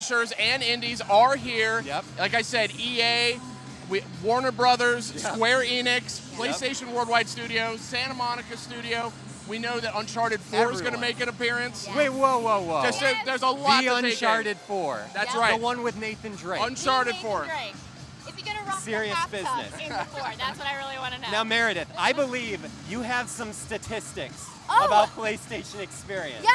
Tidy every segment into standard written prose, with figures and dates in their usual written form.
publishers and indies are here. Yep. Like I said, EA, Warner Brothers, Yep. Square Enix, PlayStation Worldwide Studios, Santa Monica Studio. We know that Uncharted 4 is going to make an appearance. Yeah. Wait, whoa. Just there's a lot The to take in. Uncharted 4. That's Yep. right. The one with Nathan Drake. Uncharted Nathan 4. Drake. Is he gonna rock Serious the bathtub business. in the 4? That's what I really want to know. Now, Meredith, I believe you have some statistics Oh. about PlayStation Experience. Yeah,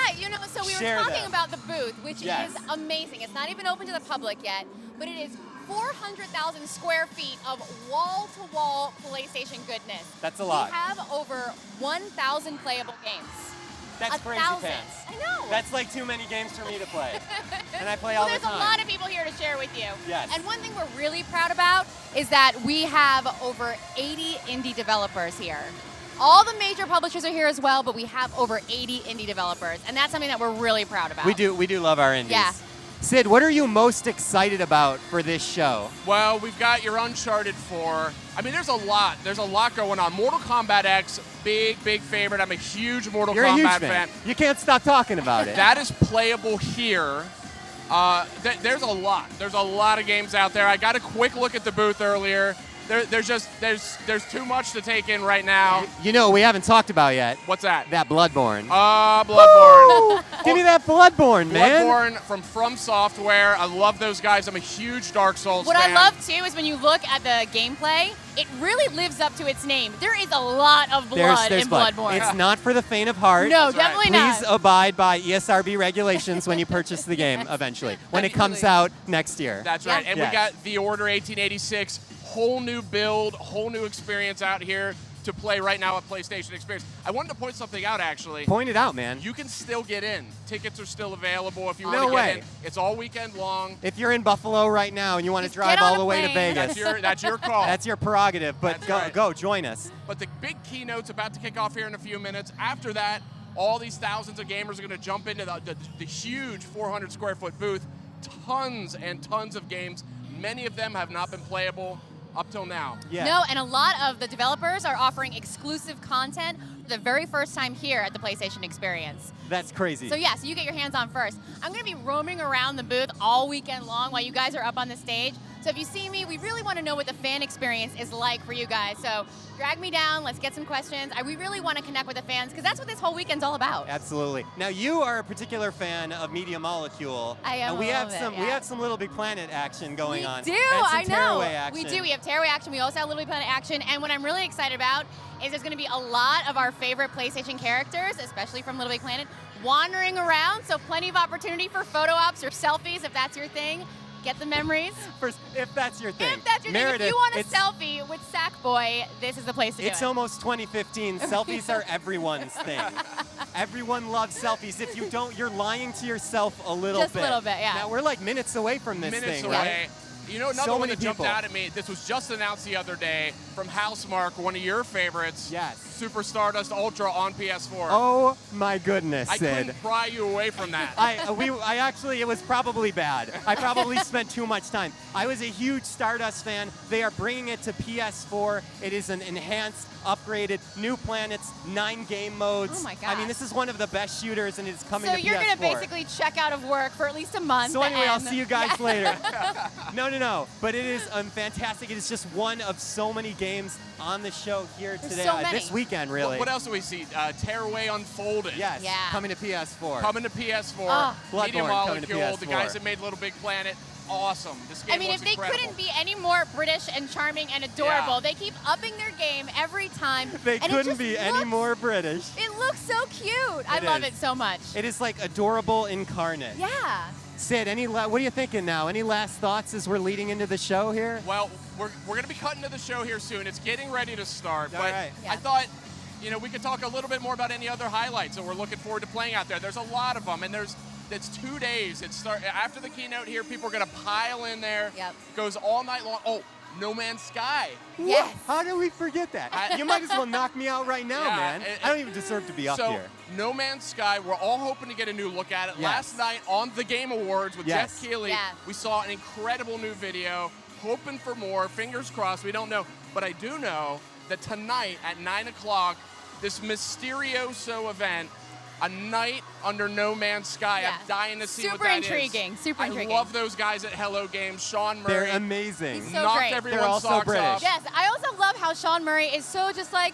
so we Share were talking them. about the booth, which Yes. is amazing. It's not even open to the public yet, but it is 400,000 square feet of wall-to-wall PlayStation goodness. That's a lot. We have over 1,000 playable games. That's crazy 1,000. pants. I know. That's like too many games for me to play. And I play well, all the there's time. a lot of people here to share with you. Yes. And one thing we're really proud about is that we have over 80 indie developers here. All the major publishers are here as well, but we have over 80 indie developers, and that's something that we're really proud about. We do love our indies. Yeah. Sid, what are you most excited about for this show? Well, we've got your Uncharted 4. I mean, there's a lot. There's a lot going on. Mortal Kombat X, big favorite. I'm a huge Mortal You're a Kombat huge fan. You can't stop talking about it. That is playable here. There's a lot. There's a lot of games out there. I got a quick look at the booth earlier. There's too much to take in right now. You know what we haven't talked about yet? What's that? That Bloodborne. Bloodborne. Give me that Bloodborne, man. Bloodborne from Software. I love those guys. I'm a huge Dark Souls What fan. I love too is when you look at the gameplay, it really lives up to its name. There is a lot of blood There's in blood. Bloodborne. It's not for the faint of heart. No, That's right. definitely Please not. abide by ESRB regulations when you purchase the game eventually, when it comes out next year. That's right. Yeah. And Yes. we got The Order 1886, whole new build, whole new experience out here to play right now at PlayStation Experience. I wanted to point something out, actually. Point it out, man. You can still get in. Tickets are still available if you No want to way. get in. It's all weekend long. If you're in Buffalo right now and you want to Just drive get on all a the way to plane. Vegas, That's your call. that's your prerogative, but That's go, right. go, join us. But the big keynote's about to kick off here in a few minutes. After that, all these thousands of gamers are going to jump into the huge 400 square foot booth. Tons and tons of games. Many of them have not been playable up till now. Yeah. No, and a lot of the developers are offering exclusive content for the very first time here at the PlayStation Experience. That's crazy. So yeah, so you get your hands on first. I'm going to be roaming around the booth all weekend long while you guys are up on the stage. So if you see me, we really want to know what the fan experience is like for you guys. So drag me down, let's get some questions. We really want to connect with the fans because that's what this whole weekend's all about. Absolutely. Now you are a particular fan of Media Molecule. I am And we a have little some bit, we yeah. have some Little Big Planet action going we on. do, And some I know. Tearaway action. We do. We have Tearaway action. We also have Little Big Planet action. And what I'm really excited about is there's going to be a lot of our favorite PlayStation characters, especially from Little Big Planet, wandering around. So plenty of opportunity for photo ops or selfies if that's your thing. Get the memories. First, if that's your thing. If that's your Meredith, thing, if you want a it's- selfie with Sackboy, this is the place to do It's it. almost 2015. Selfies are everyone's thing. Everyone loves selfies. If you don't, you're lying to yourself a little Just a bit. little bit, yeah. Now, we're like minutes away from this Minutes thing, away. right? You know, another So one many that jumped people. out at me, this was just announced the other day from Housemark, one of your favorites. Yes. Super Stardust Ultra on PS4. Oh my goodness, I Sid. couldn't pry you away from that. I actually, it was probably bad. I probably spent too much time. I was a huge Stardust fan. They are bringing it to PS4. It is an enhanced, upgraded, new planets, 9 game modes. Oh my I mean, gosh. this is one of the best shooters, and it's coming So to PS4. you're going to basically check out of work for at least a month. So anyway, I'll and- see you guys later. No. But it is fantastic. It is just one of so many games on the show here There's today. so many. This weekend, really. What else do we see? Tearaway Unfolded. Yes. Yeah. Coming to PS4. Coming to PS4. Ah. Media Bloodborne coming to Molecule, the PS4. guys that made Little Big Planet. Awesome. This game I mean, looks if they incredible. couldn't be any more British and charming and adorable, Yeah. they keep upping their game every time. They and it couldn't just be any looks- more British. It looks so cute. I It love is. it so much. It is like adorable incarnate. Yeah. Sid, what are you thinking now? Any last thoughts as we're leading into the show here? Well, we're going to be cutting to the show here soon. It's getting ready to start. All But right. Yeah. I thought, we could talk a little bit more about any other highlights that we're looking forward to playing out there. There's a lot of them, and it's 2 days. After the keynote here, people are going to pile in there. Yep. Goes all night long. Oh, No Man's Sky. Yes. How did we forget that? You might as well knock me out right now, Yeah, man. I don't even deserve to be up so, here. No Man's Sky, we're all hoping to get a new look at it. Yes. Last night on the Game Awards with Yes. Jeff Keighley, Yeah. we saw an incredible new video. Hoping for more. Fingers crossed. We don't know. But I do know that tonight at 9 o'clock, this Mysterioso event, A night under No Man's Sky. Yeah. I'm dying to see what Super that intriguing. is. Super intriguing. I love those guys at Hello Games. Sean Murray. They're amazing. He's so knocked great. everyone's They're also socks British. off. Yes, I also love how Sean Murray is so just like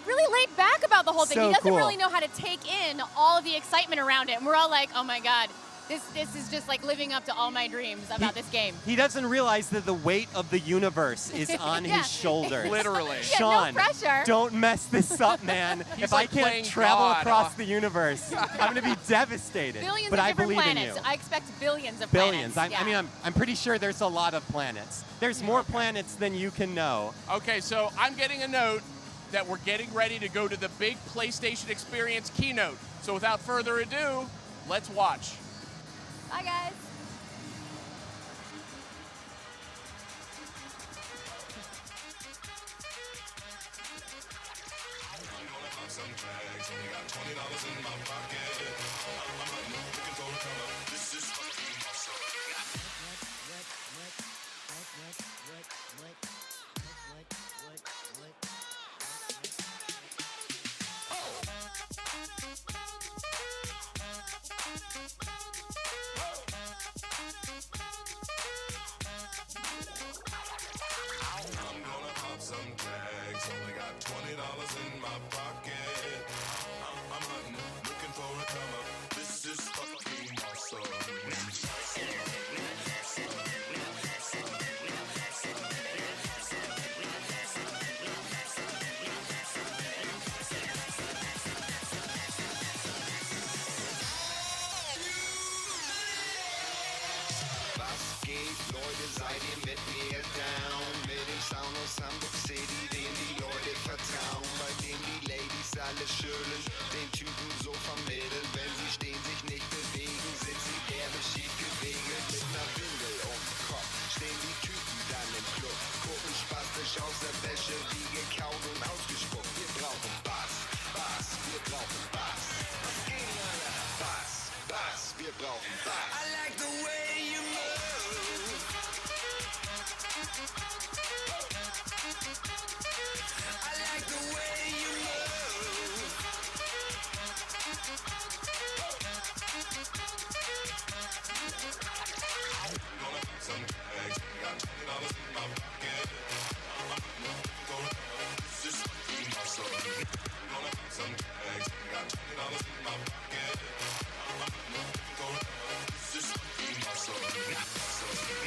really laid back about the whole thing. So He doesn't cool. really know how to take in all of the excitement around it. And we're all like, oh my God, this is just like living up to all my dreams about this game. He doesn't realize that the weight of the universe is on Yeah. his shoulders. Literally. Yeah, Sean, no pressure. don't mess this up, man. He's If like I playing can't travel God, across huh? the universe, I'm going to be devastated. Billions but of I different believe planets. in you. I expect billions of Billions. planets. I mean, I'm pretty sure there's a lot of planets. There's more planets than you can know. Okay, so I'm getting a note that we're getting ready to go to the big PlayStation Experience keynote. So without further ado, let's watch. Bye, guys. Some tags, only got $20 in my pocket. I'm hunting, looking for a come up. This is fucking awesome. Was geht, Leute, seid ihr mit mir down? Mit dem Sound aus Hamburg City, dem die Leute vertrauen, bei dem die Ladies alles schütteln, den Typen so vermitteln, wenn sie stehen, sich nicht bewegen, sind sie derbe schief geregelt, mit ner Windel um den Kopf, stehen die Typen dann im Club, gucken spastisch aus der Wäsche, wie gekaut und ausgespuckt, wir brauchen Bass, Bass, wir brauchen Bass, was geht, Alter? Bass, Bass, wir brauchen Bass. I like the way you move. I like the way you move. Some tags, got $20 in my pocket. This is fucking awesome. Some tags, got $20 in my pocket. This is fucking awesome.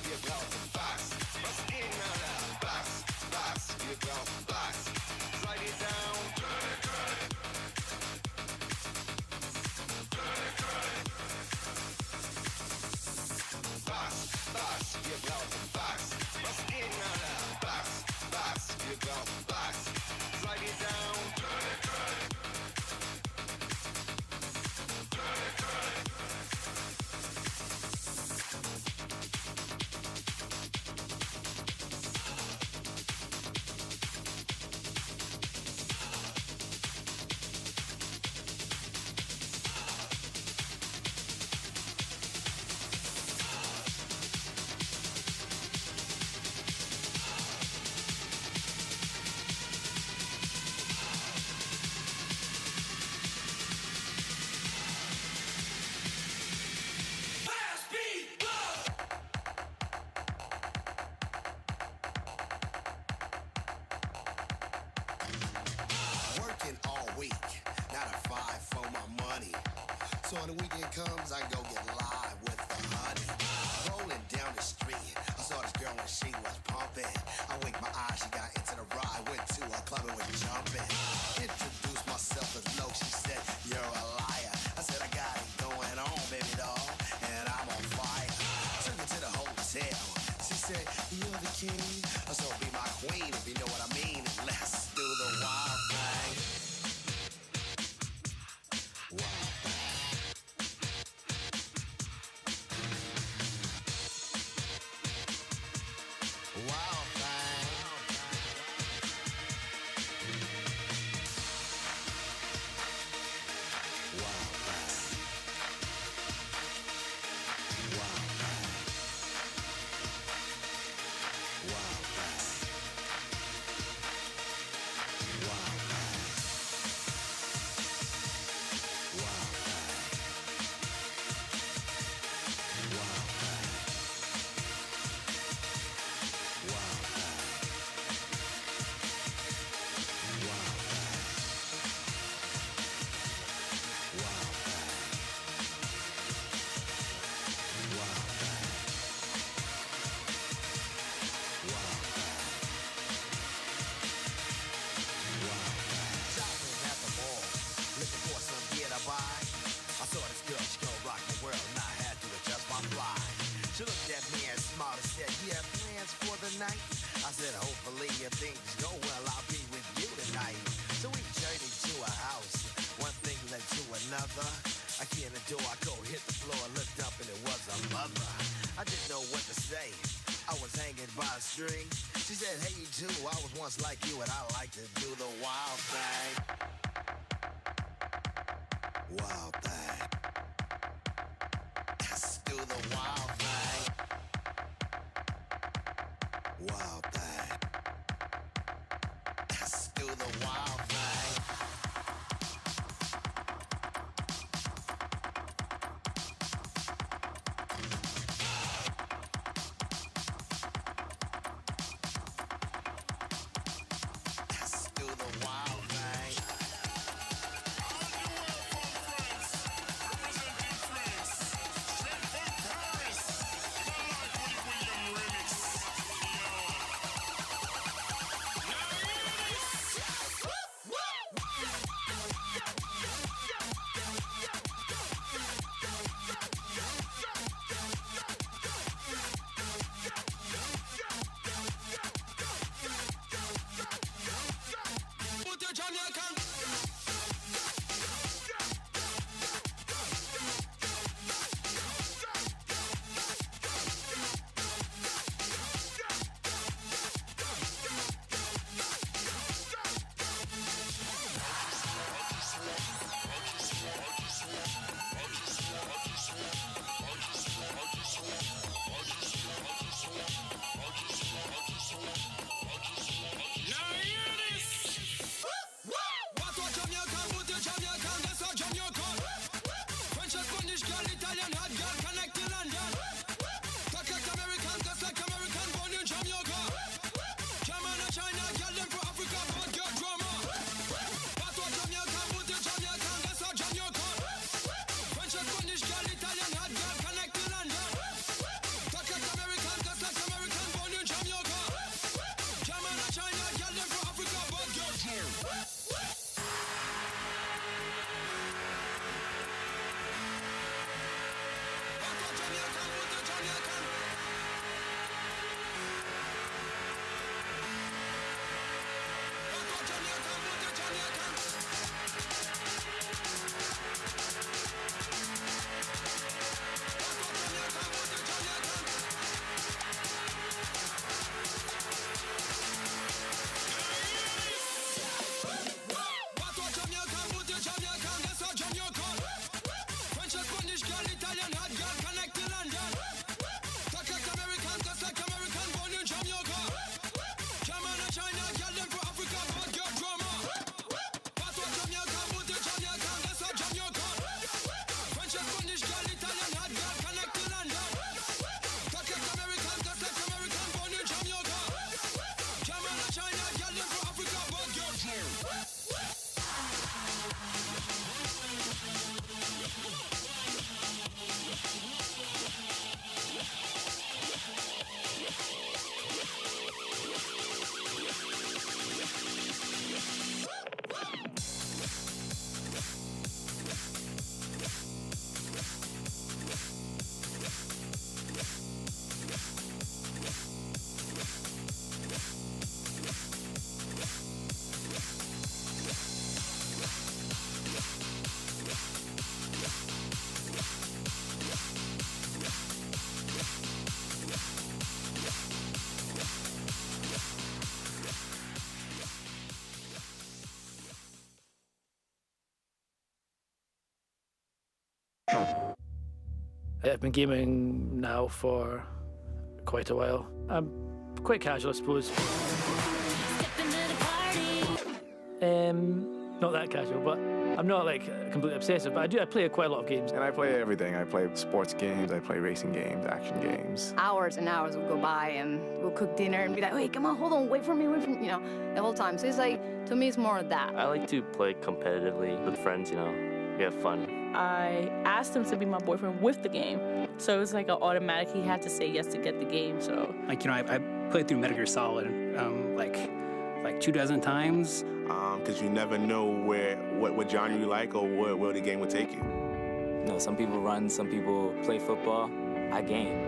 Wir brauchen Bass. Was geht, Alter? Bass, Bass, wir brauchen Bass. Seid ihr down? Bass, Bass, wir brauchen Bass. Was geht, Alter? Bass, Bass, wir brauchen Bass. Seid ihr down? Working all week, 9 to 5 for my money. So when the weekend comes, I go get live with the honey. Rolling down the street, I saw this girl when she was pumping. I winked my eye, she got into the ride, went to a club and was jumping. Introduced myself as Low, she said, "You're a king. So be my queen if you know what I mean. Let's do the wild thing. Wild thing. Wild thing. Wild thing. Wild thing. Wild thing. Wild thing. Wild thing. Wild thing. Wild thing. Wild thing. Wild thing. Wild thing. Wild thing. Wild thing. Shopping at the mall, looking for some gear to buy. I saw this girl, she gon' rock the world, and I had to adjust my fly. She looked at me and smiled and said, "You have plans for the night?" I said, "Hopefully if things go well, I'll be with you tonight." So we journeyed to a house. One thing led to another. I key in the door, I go hit the floor, looked up and it was a mother. I didn't know what to say. I was hanging by a string. She said, "Hey you too, I was once like you and I like to do the wild thing." Wild thing. Let's do the wild thing. Wild thing. Let's do the wild thing. Let's do the wild thing. I've been gaming now for quite a while. I'm quite casual, I suppose. Not that casual, but I'm not like completely obsessive, but I play quite a lot of games. And I play everything. I play sports games, I play racing games, action games. Hours and hours will go by and we'll cook dinner and be like, wait, come on, hold on, wait for me, you know, the whole time. So it's like, to me, it's more of that. I like to play competitively with friends, you know, we have fun. I asked him to be my boyfriend with the game, so it was like an automatic, he had to say yes to get the game, so. Like, you know, I played through Metal Gear Solid like 24 times. Because you never know what genre you like or where the game will take you. You know, some people run, some people play football. I game.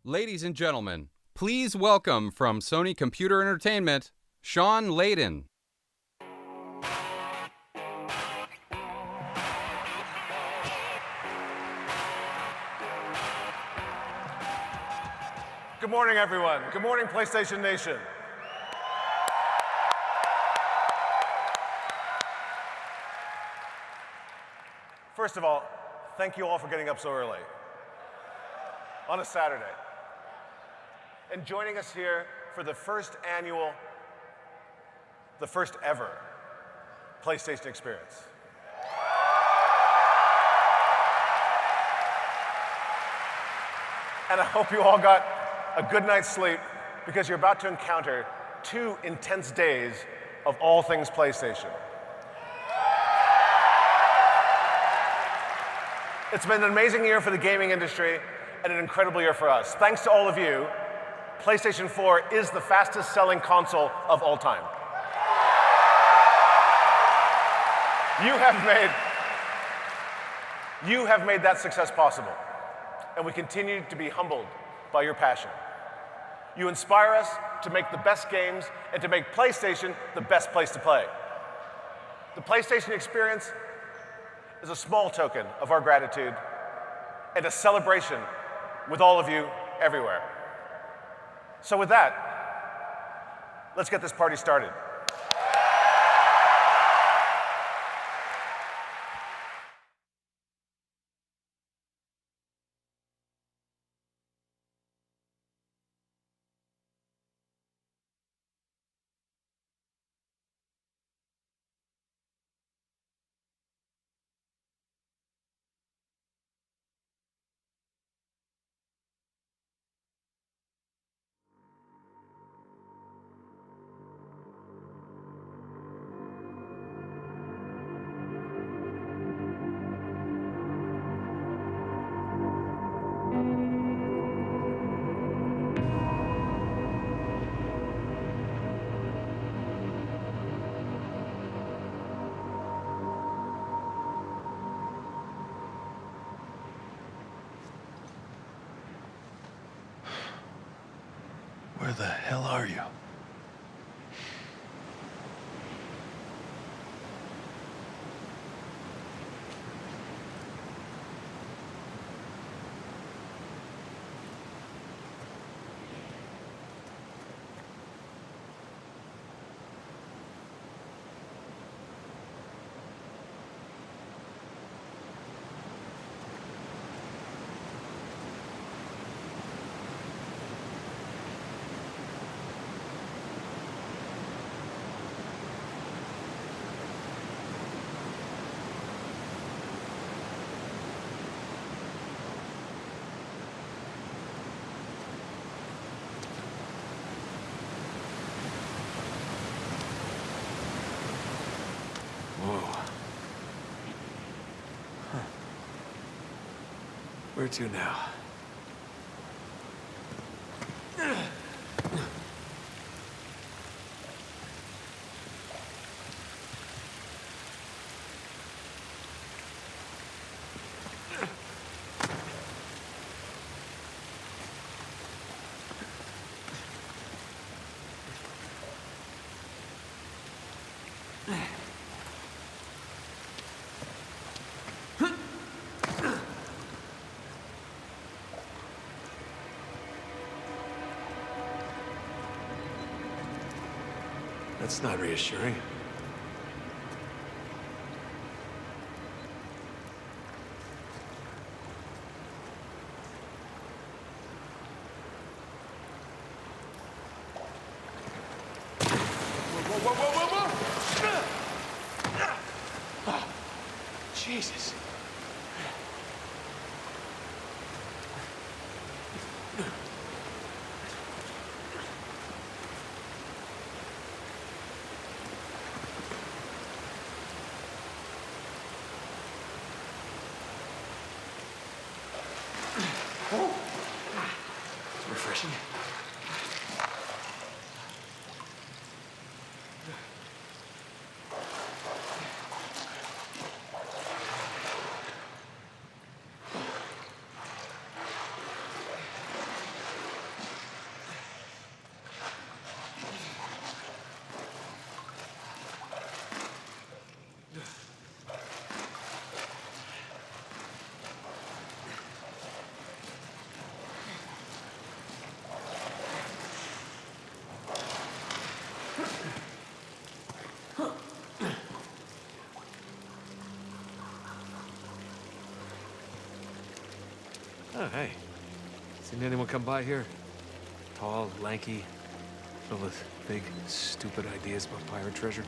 Ladies and gentlemen, please welcome from Sony Computer Entertainment, Sean Layden. Good morning, everyone. Good morning, PlayStation Nation. First of all, thank you all for getting up so early on a Saturday and joining us here for the first ever PlayStation experience. And I hope you all got a good night's sleep because you're about to encounter 2 intense days of all things PlayStation. It's been an amazing year for the gaming industry and an incredible year for us. Thanks to all of you, PlayStation 4 is the fastest selling console of all time. You have made that success possible, and we continue to be humbled by your passion. You inspire us to make the best games and to make PlayStation the best place to play. The PlayStation experience is a small token of our gratitude and a celebration with all of you everywhere. So with that, let's get this party started. Where the hell are you? Where to now? That's not reassuring. Whoa, whoa, whoa, whoa, whoa! Oh, Jesus. It's refreshing. Oh, hey. Seen anyone come by here? Tall, lanky, filled with big, stupid ideas about pirate treasure?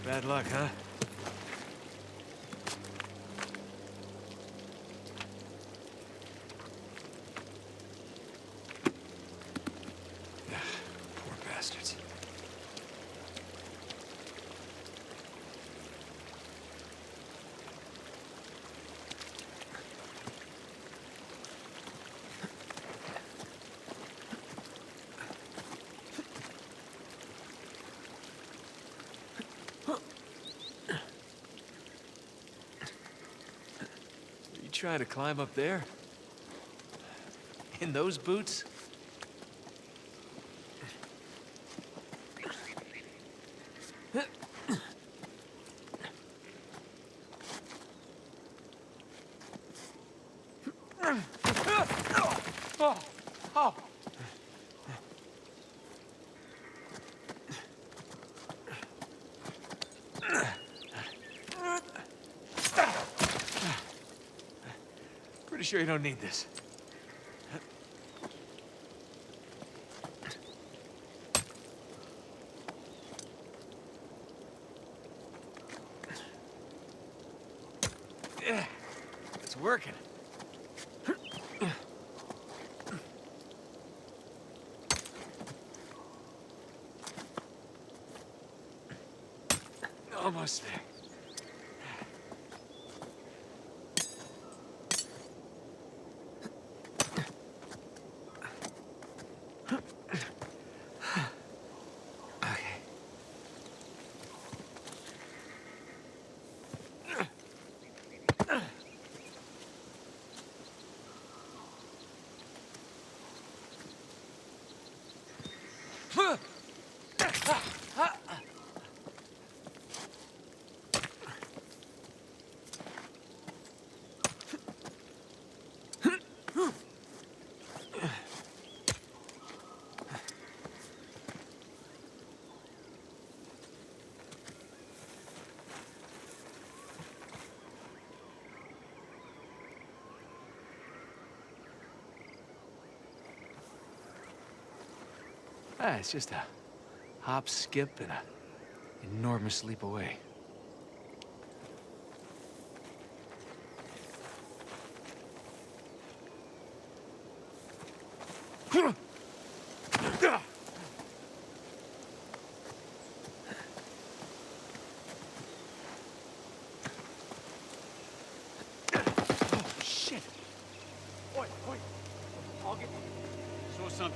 Bad luck, huh? Poor bastards. Trying to climb up there? In those boots? Oh. Pretty sure you don't need this. Yeah, it's working. Almost there. Ah, it's just a hop, skip, and an enormous leap away.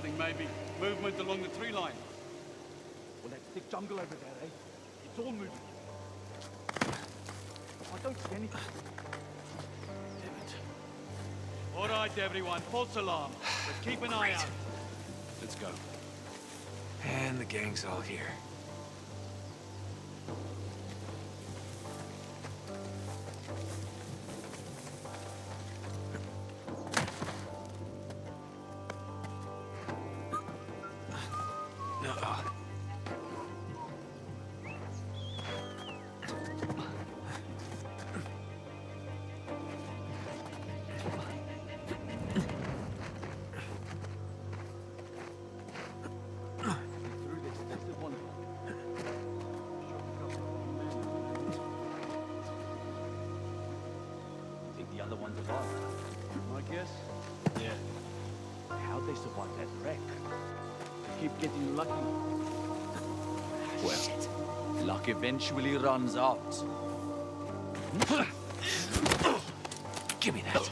something, maybe. Movement along the tree line. Well, that thick jungle over there, eh? It's all moving. I don't see anything. Damn it. All right, everyone. False alarm. But keep an eye out. Let's go. And the gang's all here. The other ones alive. My guess? Yeah. How'd they survive that wreck? They keep getting lucky. Well, luck eventually runs out. Give me that.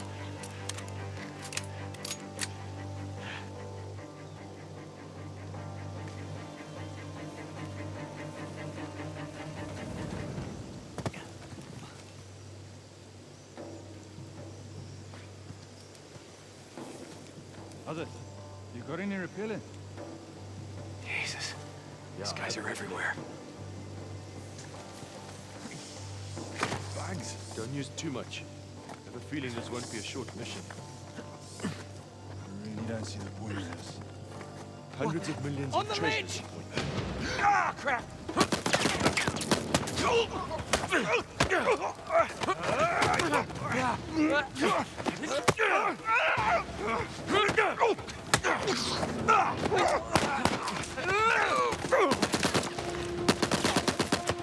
How's it? You got any repellent? Jesus. These guys are everywhere. Bags. Don't use too much. I have a feeling this won't be a short mission. I really don't see the point of this. Hundreds of millions On of the treasure. ledge! Ah, crap!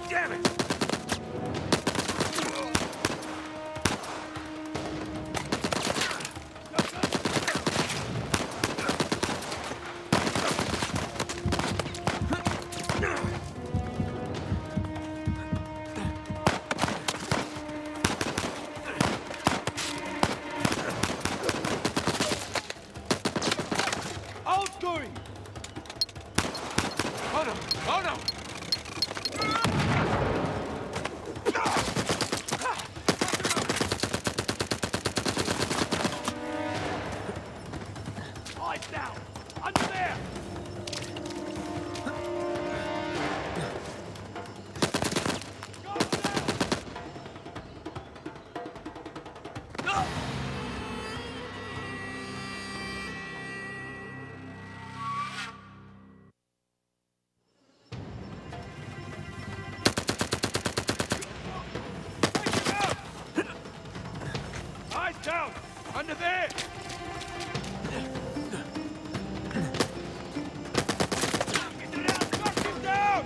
Damn it! Outgoing! Oh no! Oh no! Eyes down! Under there! Eyes down! Under there! Knock him down!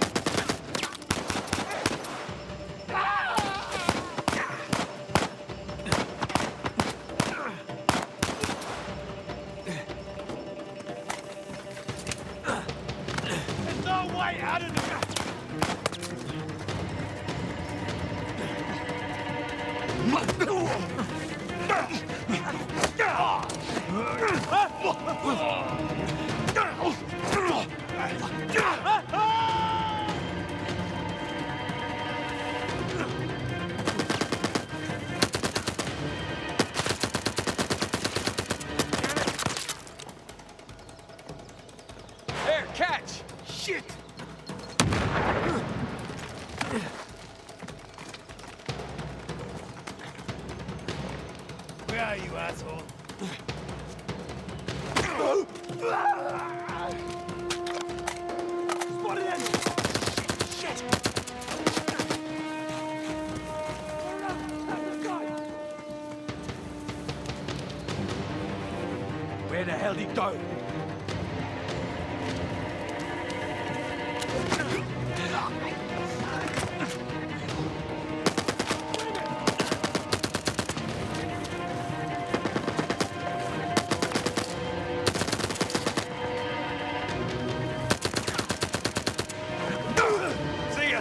There's no way out of this! There, catch! Shit! Where are you, asshole? Spotted enemy! Shit! Where the hell did he go? See ya!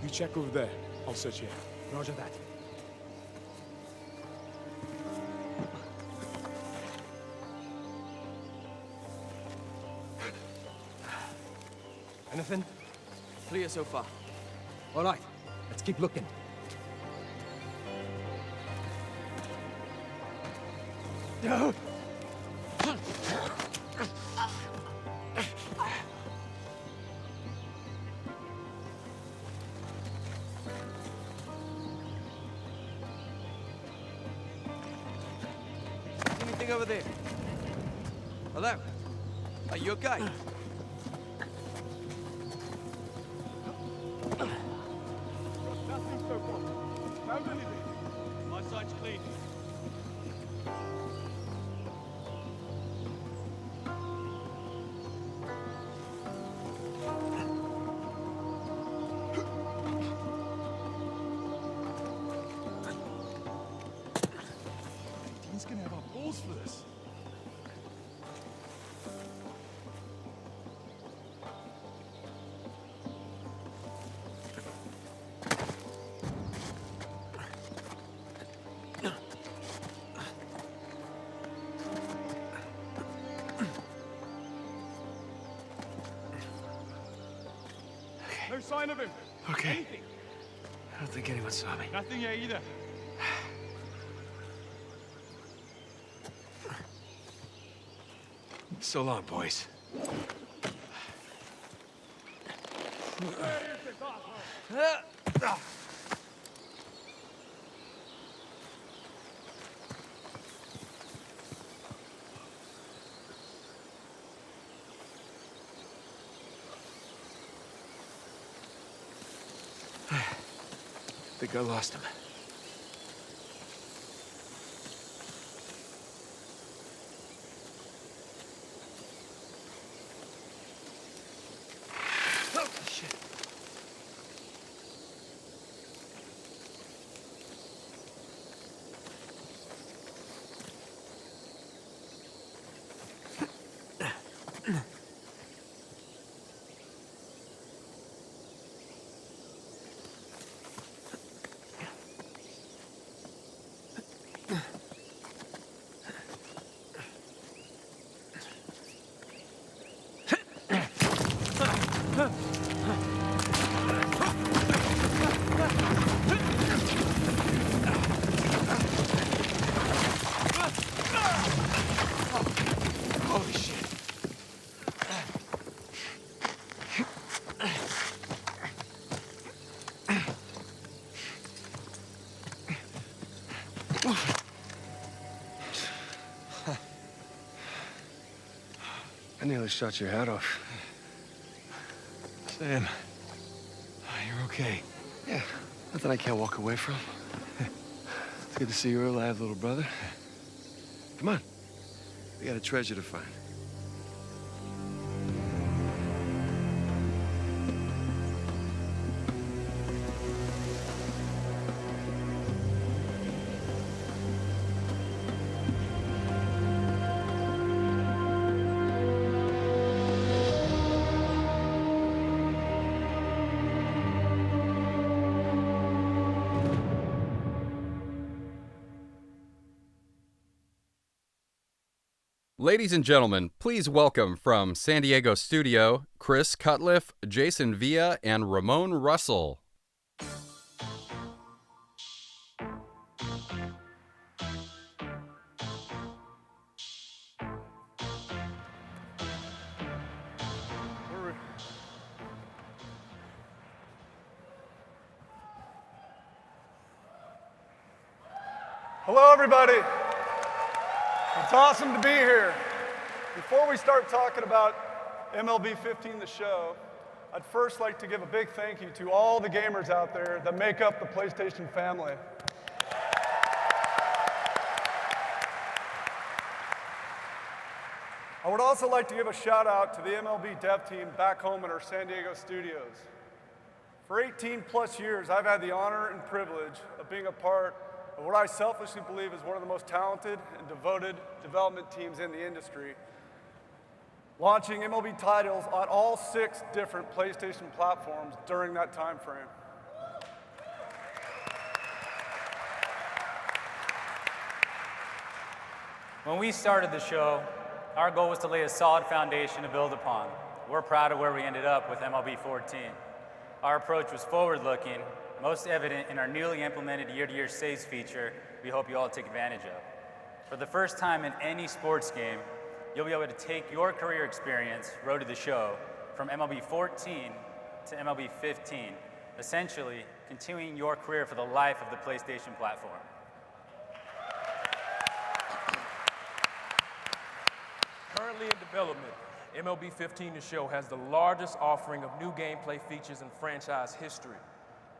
You check over there. I'll search here. Roger that. Anything? Clear so far. All right, let's keep looking. No. Anything over there? Hello? Are you okay? Nothing so far. Found anything? My side's clean. He's gonna have our balls for this. No sign of him. Okay. Anything. I don't think anyone saw me. Nothing here either. So long, boys. I think I lost him. Oh, shit. Holy shit. I nearly shot your hat off. Sam, you're okay. Yeah, nothing I can't walk away from. It's good to see you're alive, little brother. Come on. We got a treasure to find. Ladies and gentlemen, please welcome from San Diego Studio, Chris Cutliff, Jason Villa, and Ramon Russell. Hello, everybody. It's awesome to be here. Before we start talking about MLB 15, the show, I'd first like to give a big thank you to all the gamers out there that make up the PlayStation family. I would also like to give a shout out to the MLB dev team back home in our San Diego studios. For 18 plus years, I've had the honor and privilege of being a part of what I selfishly believe is one of the most talented and devoted development teams in the industry, launching MLB titles on all 6 different PlayStation platforms during that time frame. When we started the show, our goal was to lay a solid foundation to build upon. We're proud of where we ended up with MLB 14. Our approach was forward-looking, most evident in our newly implemented year-to-year saves feature we hope you all take advantage of. For the first time in any sports game, you'll be able to take your career experience, road to the show, from MLB 14 to MLB 15, essentially continuing your career for the life of the PlayStation platform. Currently in development, MLB 15 The Show has the largest offering of new gameplay features in franchise history,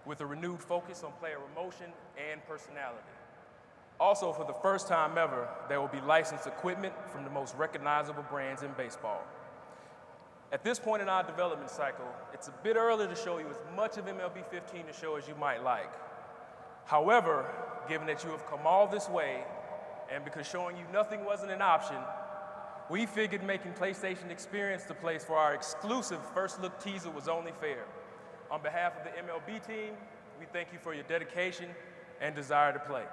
with a renewed focus on player emotion and personality. Also, for the first time ever, there will be licensed equipment from the most recognizable brands in baseball. At this point in our development cycle, it's a bit early to show you as much of MLB 15 The Show as you might like. However, given that you have come all this way, and because showing you nothing wasn't an option, we figured making PlayStation Experience the place for our exclusive first look teaser was only fair. On behalf of the MLB team, we thank you for your dedication and desire to play.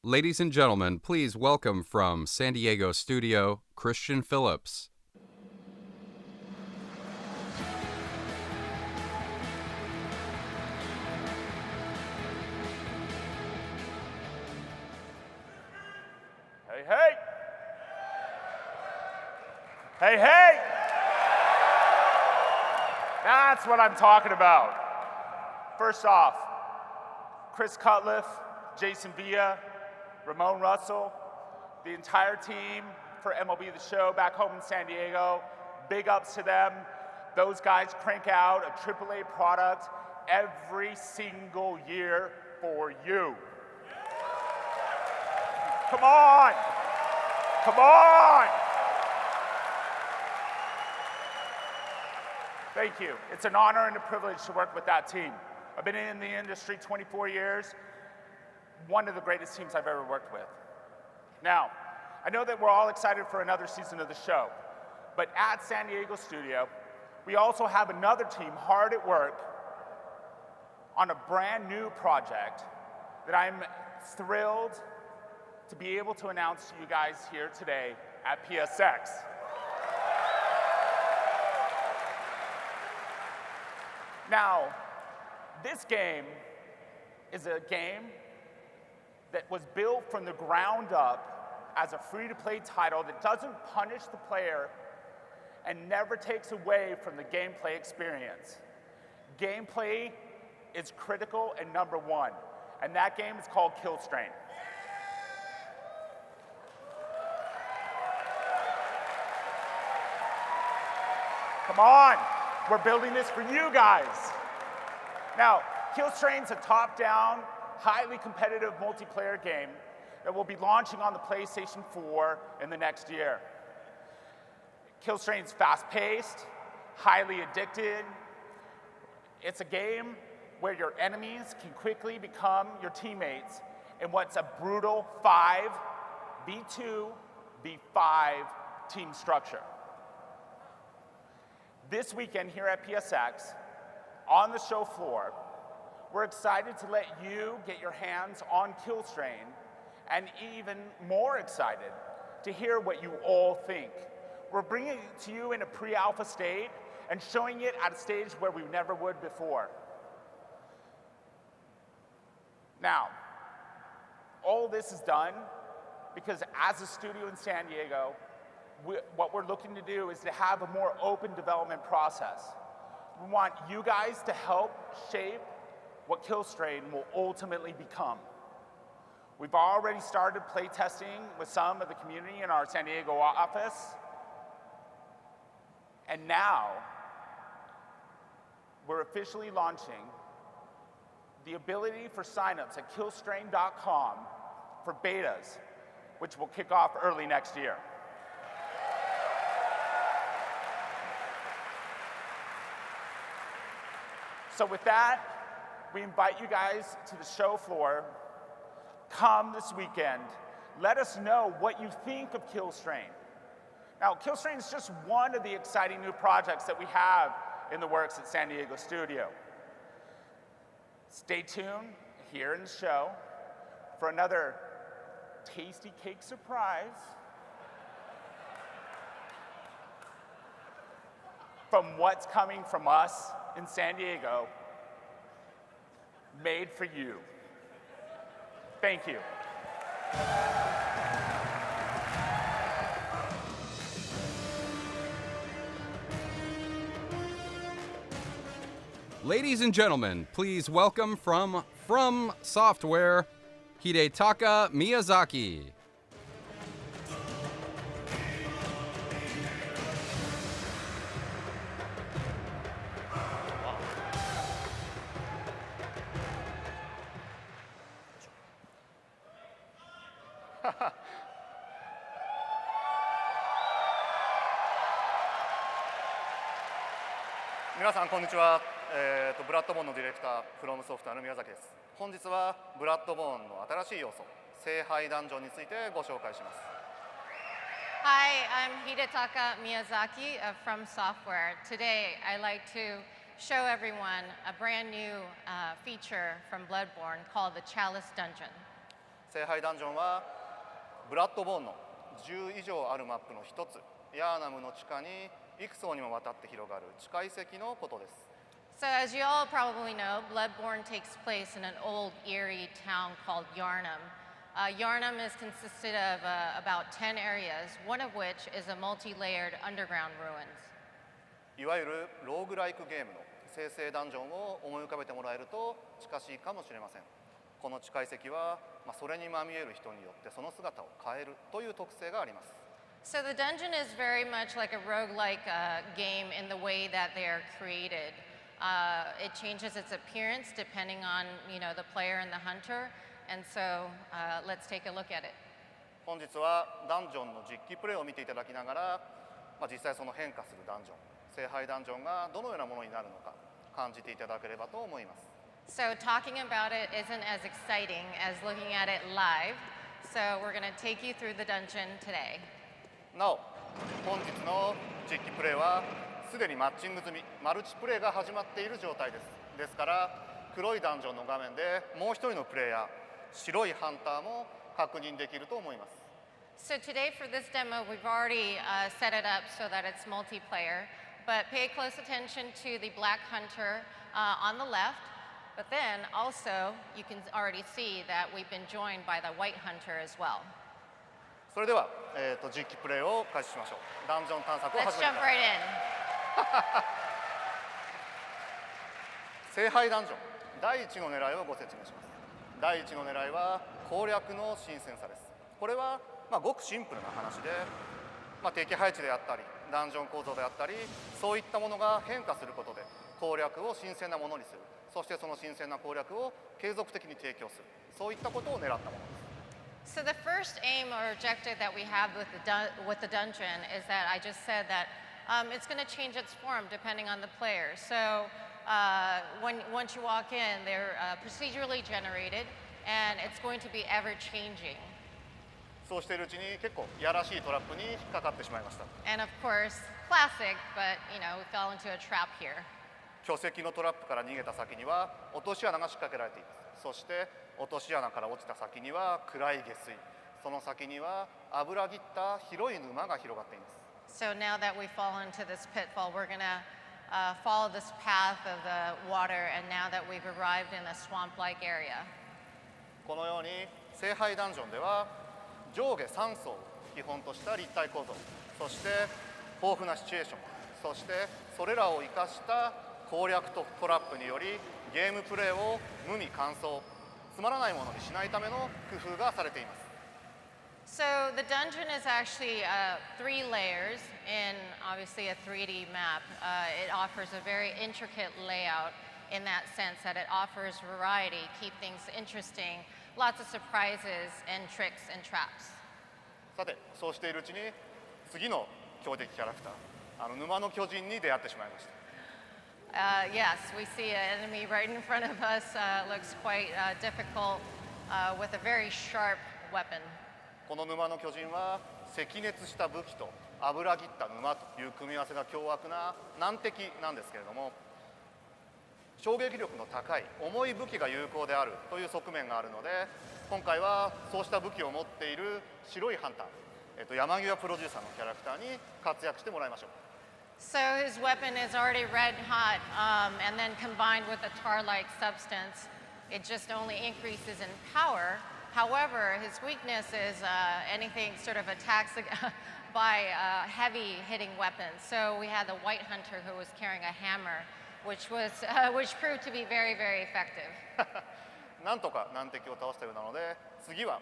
Ladies and gentlemen, please welcome from San Diego studio, Christian Phillips. Hey, hey! Hey, hey! That's what I'm talking about. First off, Chris Cutliff, Jason Villa, Ramon Russell, the entire team for MLB The Show back home in San Diego, big ups to them. Those guys crank out a AAA product every single year for you. Come on! Come on! Thank you. It's an honor and a privilege to work with that team. I've been in the industry 24 years. One of the greatest teams I've ever worked with. Now, I know that we're all excited for another season of the show, but at San Diego studio, we also have another team hard at work on a brand new project that I'm thrilled to be able to announce to you guys here today at PSX. Now, this game is a game that was built from the ground up as a free-to-play title that doesn't punish the player and never takes away from the gameplay experience. Gameplay is critical and number one, and that game is called Kill Strain. Come on, we're building this for you guys. Now, Kill Strain's a top-down, highly competitive multiplayer game that will be launching on the PlayStation 4 in the next year. Kill Strain's fast-paced, highly addicted. It's a game where your enemies can quickly become your teammates in what's a brutal 5v2, v5 team structure. This weekend here at PSX, on the show floor, we're excited to let you get your hands on Kill Strain, and even more excited to hear what you all think. we're bringing it to you in a pre-alpha state and showing it at a stage where we never would before. Now, all this is done because as a studio in San Diego, what we're looking to do is to have a more open development process. We want you guys to help shape what Killstrain will ultimately become. We've already started playtesting with some of the community in our San Diego office. And now, we're officially launching the ability for signups at Killstrain.com for betas, which will kick off early next year. So with that, we invite you guys to the show floor. Come this weekend. Let us know what you think of Killstrain. Now, Killstrain is just one of the exciting new projects that we have in the works at San Diego Studio. Stay tuned here in the show for another tasty cake surprise from what's coming from us in San Diego, made for you. Thank you. Ladies and gentlemen, please welcome from Software, Hidetaka Miyazaki.皆さんこんにちは。ブラッドボーンのディレクター、フロムソフトウェアの宮崎です。本日はブラッドボーンの新しい要素、聖杯ダンジョンについてご紹介します。Hi, I'm Hidetaka Miyazaki of From Software. Today, I'd like to show everyone a brand new feature from Bloodborne called the Chalice Dungeon. 聖杯ダンジョンはブラッドボーンの10以上あるマップの一つ、ヤーナムの地下に幾層にもわたって広がる地下遺跡のことです。So as you all probably know, Bloodborne takes place in an old eerie town called Yharnam. Yharnam is consisted of about 10 areas, one of which is a multi-layered underground ruins. いわゆるローグライクゲームの生成ダンジョンを思い浮かべてもらえると近しいかもしれません。この地下遺跡は、それにまみえる人によってその姿を変えるという特性があります。So the dungeon is very much like a roguelike game in the way that they are created. It changes its appearance depending on, the player and the hunter. And so let's take a look at it. 本日はダンジョンの実機プレイを見ていただきながら、実際その変化するダンジョン、聖杯ダンジョンがどのようなものになるのか感じていただければと思います。So talking about it isn't as exciting as looking at it live. So we're going to take you through the dungeon today. なお、本日の実機プレイはすでにマッチング済み、マルチプレイが始まっている状態です。ですから、黒いダンジョンの画面でもう一人のプレイヤー、白いハンターも確認できると思います。So today for this demo, we've already set it up so that it's multiplayer, but pay close attention to the black hunter on the left, but then also you can already see that we've been joined by the white hunter as well. それでは、実機プレイを開始しましょう。ダンジョン探索を始めます。Let's jump right in. 聖杯ダンジョン第1の狙いをご説明します。第1の狙いは攻略の新鮮さです。これは、ごくシンプルな話で、敵配置であったりダンジョン構造であったりそういったものが変化することで攻略を新鮮なものにする、そしてその新鮮な攻略を継続的に提供する、そういったことを狙ったものです。So the first aim or objective that we have with the dungeon is that I just said that it's going to change its form depending on the player. So once you walk in, they're procedurally generated, and it's going to be ever-changing. そうしているうちに結構いやらしいトラップに引っかかってしまいました。And of course, classic, but we fell into a trap here. 巨石のトラップから逃げた先には落とし穴が仕掛けられています。そして落とし穴から落ちた先には暗い下水、その先には油ぎった広い沼が広がっています。So now that we fall into this pitfall, we're going to follow this path of the water, and now that we've arrived in a swamp-like area. このように聖杯ダンジョンでは上下3層を基本とした立体構造、そして豊富なシチュエーション、そしてそれらを生かした攻略とトラップによりゲームプレイを無味乾燥、つまらないものにしないための工夫がされています。So the dungeon is actually 3 layers in obviously a 3D map. It offers a very intricate layout in that sense that it offers variety, keep things interesting, lots of surprises and tricks and traps. さて、そうしているうちに次の強敵キャラクター、沼の巨人に出会ってしまいました。Yes, we see an enemy right in front of us. Looks quite difficult with a very sharp weapon. この沼の巨人は赤熱した武器と油切った沼という組み合わせが凶悪な難敵なんですけれども、衝撃力の高い重い武器が有効であるという側面があるので、今回はそうした武器を持っている白いハンター、山際プロデューサーのキャラクターに活躍してもらいましょう。So his weapon is already red hot, and then combined with a tar-like substance, it just only increases in power. However, his weakness is anything sort of attacks by heavy hitting weapons. So we had the white hunter who was carrying a hammer, which proved to be very, very effective. なんとか難敵を倒したようなので、次は、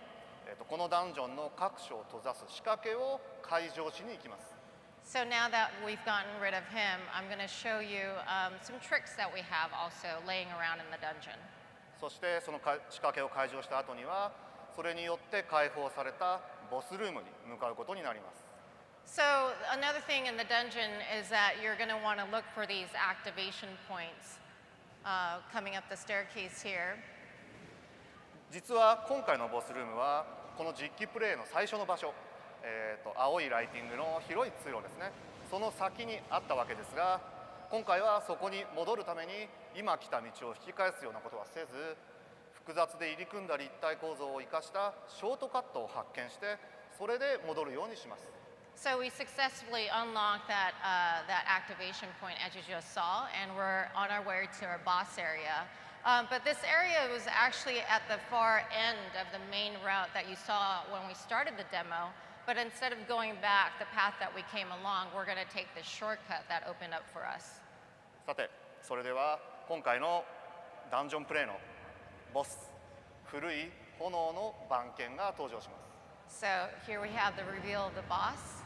このダンジョンの各所を閉ざす仕掛けを解錠しに行きます。So now that we've gotten rid of him, I'm going to show you some tricks that we have also laying around in the dungeon. そしてその仕掛けを解錠した後には、それによって解放されたボスルームに向かうことになります。So another thing in the dungeon is that you're going to want to look for these activation points coming up the staircase here. 実は今回のボスルームはこの実機プレイの最初の場所、青いライティングの広い通路ですね、その先にあったわけですが、今回はそこに戻るために今来た道を引き返すようなことはせず、複雑で入り組んだ立体構造を生かしたショートカットを発見して、それで戻るようにします。So we successfully unlocked that activation point as you just saw, and we're on our way to our boss area. But this area was actually at the far end of the main route that you saw when we started the demo. But instead of going back the path that we came along, we're going to take this shortcut that opened up for us. さて、それでは今回のダンジョンプレイのボス、古い炎の番犬が登場します。So here we have the reveal of the boss,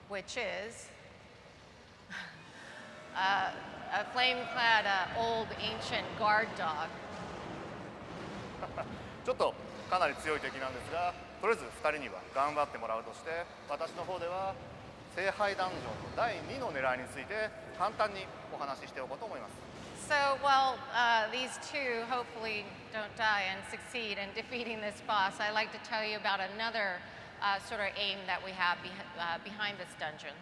which is a flame-clad old ancient guard dog. ちょっとかなり強い敵なんですが、とりあえず2人には頑張ってもらうとして、私の方では聖杯ダンジョンの第2の狙いについて簡単にお話ししておこうと思います。So while these two hopefully don't die and succeed in defeating this boss, I'd like to tell you about another sort of aim that we have behind this dungeon.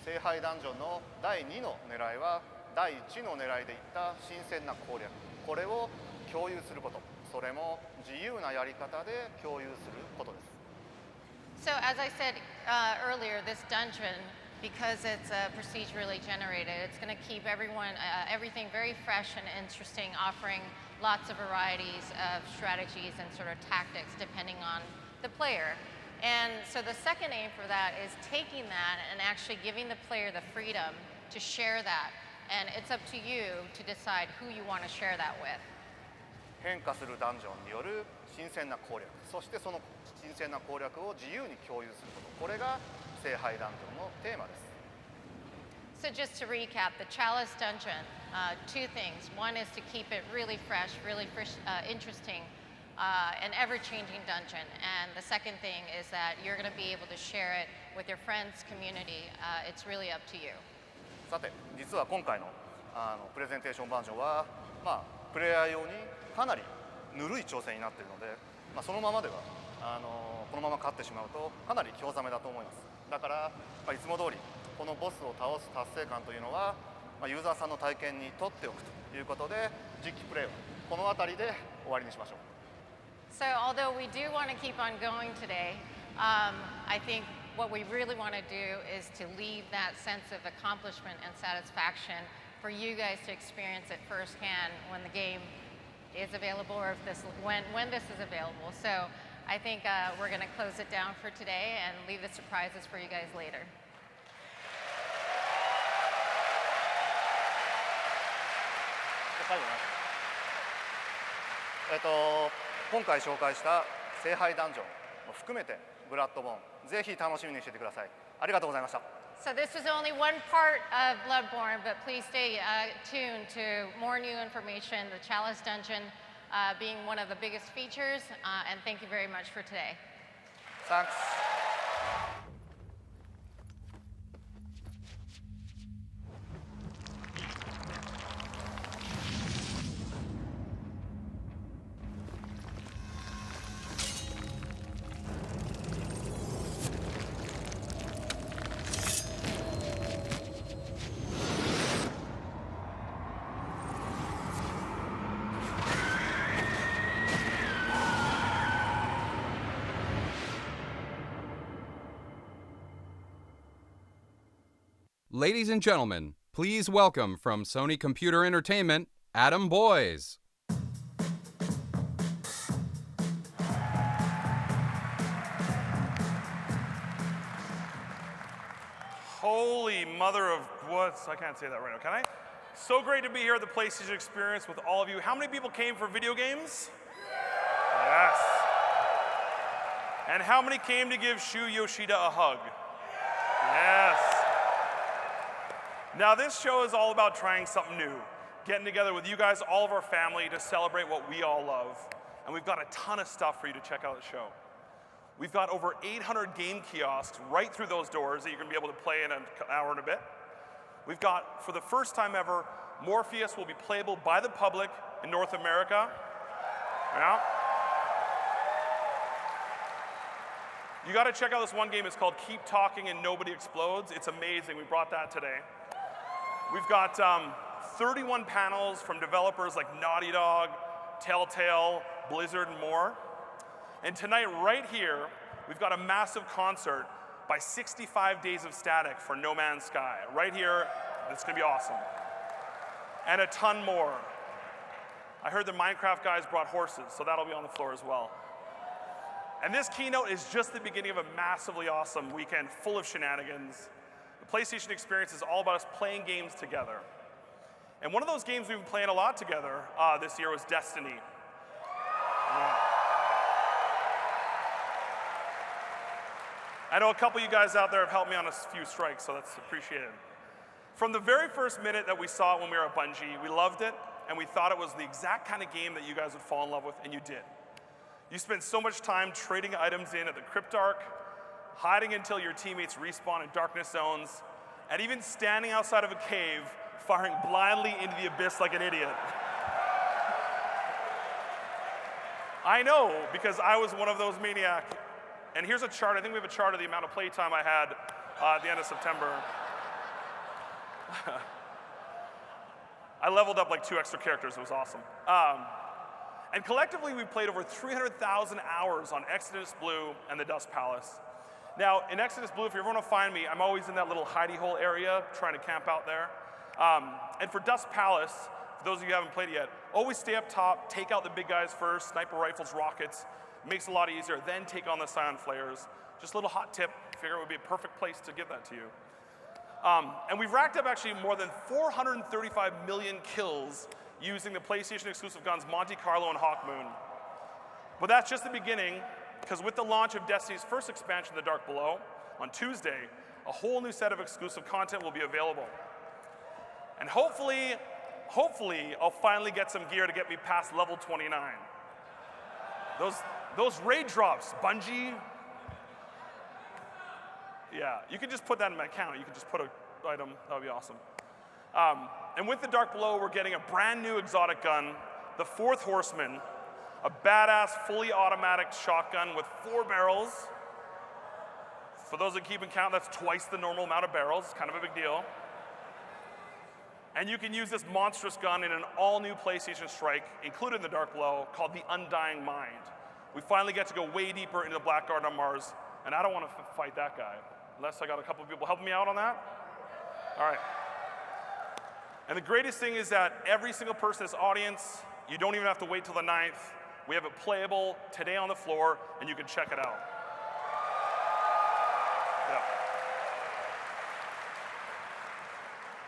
聖杯ダンジョンの第2の狙いは第1の狙いでいった新鮮な攻略、これを共有すること、それも自由なやり方で共有することです。So as I said earlier, this dungeon, because it's procedurally generated, it's going to keep everything very fresh and interesting, offering lots of varieties of strategies and sort of tactics depending on the player. And so the second aim for that is taking that and actually giving the player the freedom to share that. And it's up to you to decide who you want to share that with. 変化するダンジョンによる新鮮な攻略、そしてその新鮮な攻略を自由に共有すること、これが聖杯ダンジョンのテーマです。So just to recap, the Chalice Dungeon, two things. One is to keep it really fresh, interesting, an ever-changing dungeon. And the second thing is that you're going to be able to share it with your friends, community. It's really up to you. さて、実は今回のプレゼンテーションバージョンは、プレイヤー用にかなりぬるい挑戦になっているので、そのままではこのまま勝ってしまうとかなり興ざめだと思います。だから、いつも通りこのボスを倒す達成感というのは、ユーザーさんの体験にとっておくということで、実機プレイはこの辺りで終わりにしましょう。So although we do want to keep on going today, I think what we really want to do is to leave that sense of accomplishment and satisfaction for you guys to experience it firsthand when the game is available, or if when this is available. So I think we're going to close it down for today and leave the surprises for you guys later. 最後ね今回紹介した聖杯ダンジョンも含めてブラッドボーンぜひ楽しみにしていてください。ありがとうございました。 So this is only one part of Bloodborne, but please stay tuned to more new information, the Chalice Dungeon being one of the biggest features, and thank you very much for today. Thanks. Ladies and gentlemen, please welcome from Sony Computer Entertainment, Adam Boyes. Holy mother of what? I can't say that right now, can I? So great to be here at the PlayStation Experience with all of you. How many people came for video games? Yes. And how many came to give Shu Yoshida a hug? Yes. Now this show is all about trying something new, getting together with you guys, all of our family, to celebrate what we all love. And we've got a ton of stuff for you to check out at the show. We've got over 800 game kiosks right through those doors that you're going to be able to play in an hour and a bit. We've got, for the first time ever, Morpheus will be playable by the public in North America. Yeah. You got to check out this one game. It's called Keep Talking and Nobody Explodes. It's amazing. We brought that today. We've got 31 panels from developers like Naughty Dog, Telltale, Blizzard, and more. And tonight, right here, we've got a massive concert by 65 Days of Static for No Man's Sky. Right here, it's going to be awesome. And a ton more. I heard the Minecraft guys brought horses, so that'll be on the floor as well. And this keynote is just the beginning of a massively awesome weekend full of shenanigans. The PlayStation Experience is all about us playing games together. And one of those games we've been playing a lot together this year was Destiny. Yeah. I know a couple of you guys out there have helped me on a few strikes, so that's appreciated. From the very first minute that we saw it when we were at Bungie, we loved it, and we thought it was the exact kind of game that you guys would fall in love with, and you did. You spent so much time trading items in at the Cryptarch, hiding until your teammates respawn in darkness zones, and even standing outside of a cave, firing blindly into the abyss like an idiot. I know, because I was one of those maniacs. And here's a chart. I think we have a chart of the amount of playtime I had at the end of September. I leveled up like 2 extra characters. It was awesome. And collectively, we played over 300,000 hours on Exodus Blue and the Dust Palace. Now, in Exodus Blue, if you ever want to find me, I'm always in that little hidey hole area trying to camp out there. And for Dust Palace, for those of you who haven't played it yet, always stay up top, take out the big guys first, sniper rifles, rockets. Makes it a lot easier, then take on the Scion Flares. Just a little hot tip, figure it would be a perfect place to give that to you. And we've racked up actually more than 435 million kills using the PlayStation exclusive guns Monte Carlo and Hawk Moon. But that's just the beginning, because with the launch of Destiny's first expansion, The Dark Below, on Tuesday, a whole new set of exclusive content will be available. And hopefully, I'll finally get some gear to get me past level 29. Those raid drops, Bungie. Yeah, you can just put that in my account. You can just put an item, that would be awesome. And with The Dark Below, we're getting a brand new exotic gun, the Fourth Horseman, a badass, fully automatic shotgun with 4 barrels. For those that keep in count, that's twice the normal amount of barrels. It's kind of a big deal. And you can use this monstrous gun in an all-new PlayStation Strike, included in The Dark Below, called the Undying Mind. We finally get to go way deeper into the Black Garden on Mars And I don't want to fight that guy, unless I got a couple of people helping me out on that. All right. And the greatest thing is that every single person in this audience, you don't even have to wait till the 9th. We have it playable today on the floor, and you can check it out. Yeah.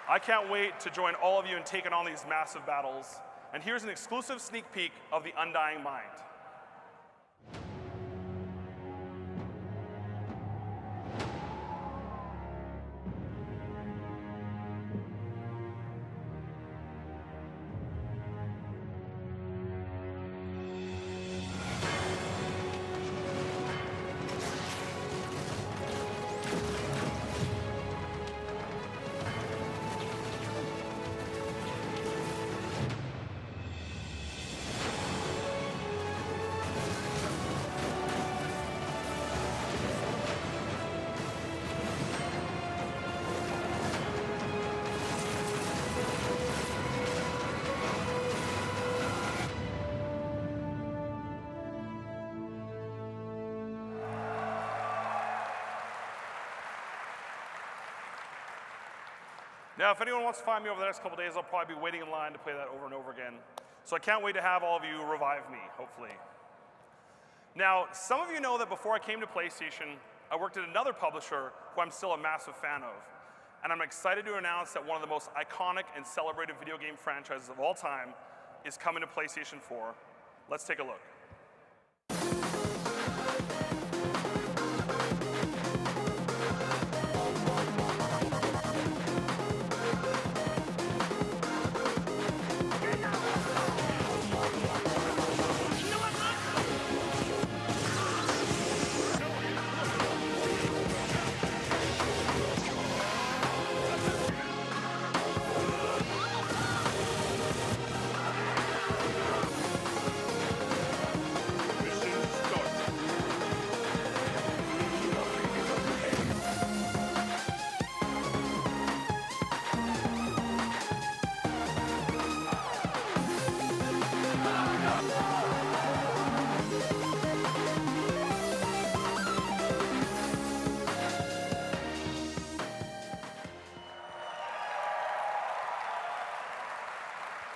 I can't wait to join all of you in taking on these massive battles. And here's an exclusive sneak peek of the Undying Mind. Now, if anyone wants to find me over the next couple days, I'll probably be waiting in line to play that over and over again. So I can't wait to have all of you revive me, hopefully. Now, some of you know that before I came to PlayStation, I worked at another publisher who I'm still a massive fan of. And I'm excited to announce that one of the most iconic and celebrated video game franchises of all time is coming to PlayStation 4. Let's take a look.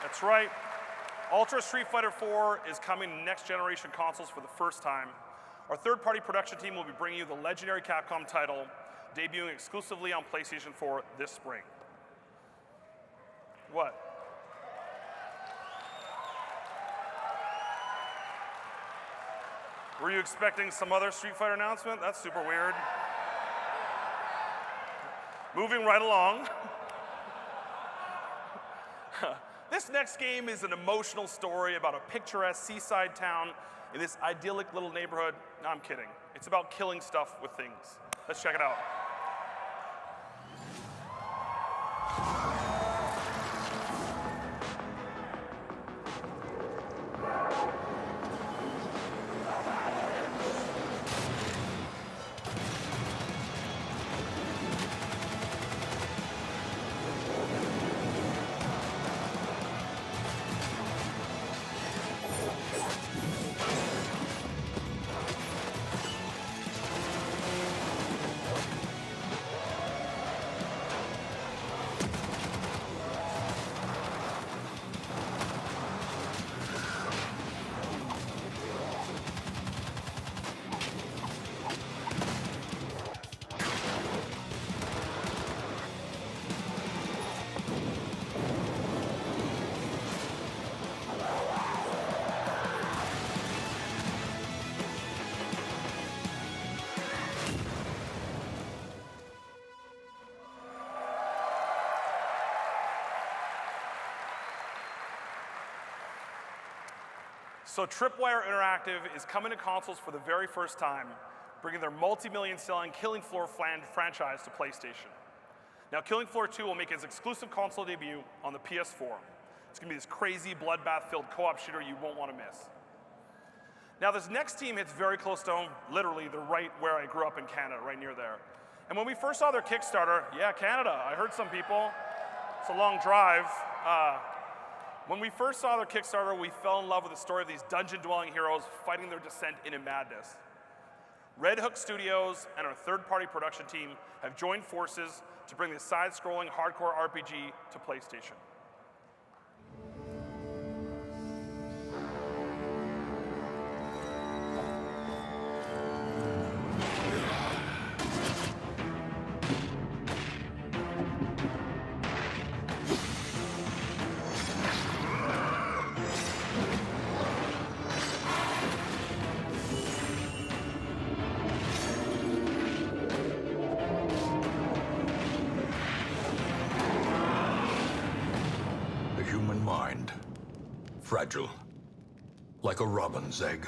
That's right. Ultra Street Fighter 4 is coming to next generation consoles for the first time. Our third-party production team will be bringing you the legendary Capcom title, debuting exclusively on PlayStation 4 this spring. What? Were you expecting some other Street Fighter announcement? That's super weird. Moving right along. This next game is an emotional story about a picturesque seaside town in this idyllic little neighborhood. No, I'm kidding. It's about killing stuff with things. Let's check it out. So Tripwire Interactive is coming to consoles for the very first time, bringing their multi-million selling Killing Floor franchise to PlayStation. Now, Killing Floor 2 will make its exclusive console debut on the PS4. It's gonna be this crazy bloodbath-filled co-op shooter you won't wanna miss. Now, this next team hits very close to home, literally, they're right where I grew up in Canada, right near there. And when we first saw their Kickstarter, yeah, Canada, I heard some people, it's a long drive. When we first saw their Kickstarter, we fell in love with the story of these dungeon-dwelling heroes fighting their descent into madness. Red Hook Studios and our third-party production team have joined forces to bring this side-scrolling hardcore RPG to PlayStation. The human mind, fragile, like a robin's egg.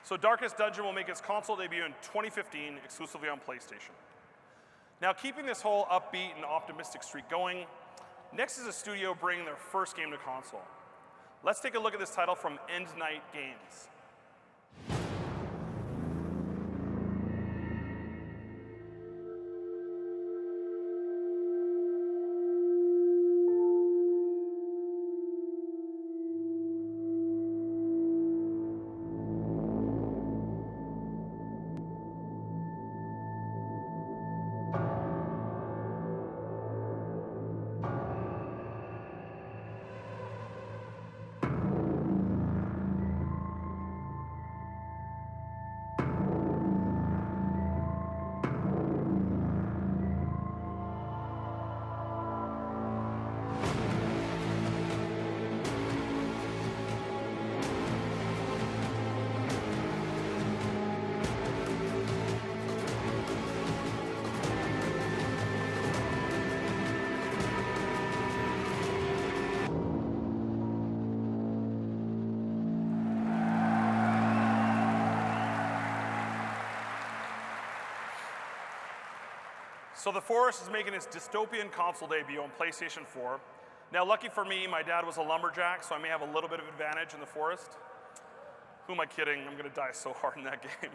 So Darkest Dungeon will make its console debut in 2015, exclusively on PlayStation. Now, keeping this whole upbeat and optimistic streak going, next is a studio bringing their first game to console. Let's take a look at this title from End Night Games. So The Forest is making its dystopian console debut on PlayStation 4. Now, lucky for me, my dad was a lumberjack, so I may have a little bit of advantage in The Forest. Who am I kidding? I'm going to die so hard in that game.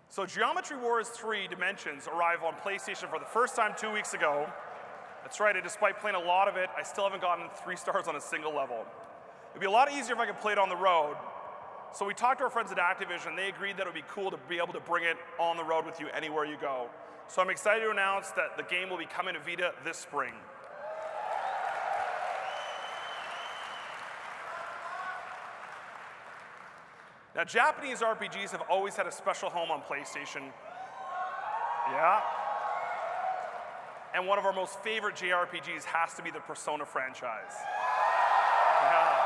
So Geometry Wars 3 Dimensions arrived on PlayStation for the first time 2 weeks ago. That's right, and despite playing a lot of it, I still haven't gotten 3 stars on a single level. It'd be a lot easier if I could play it on the road. So we talked to our friends at Activision, and they agreed that it would be cool to be able to bring it on the road with you anywhere you go. So I'm excited to announce that the game will be coming to Vita this spring. Now, Japanese RPGs have always had a special home on PlayStation. Yeah. And one of our most favorite JRPGs has to be the Persona franchise. Yeah.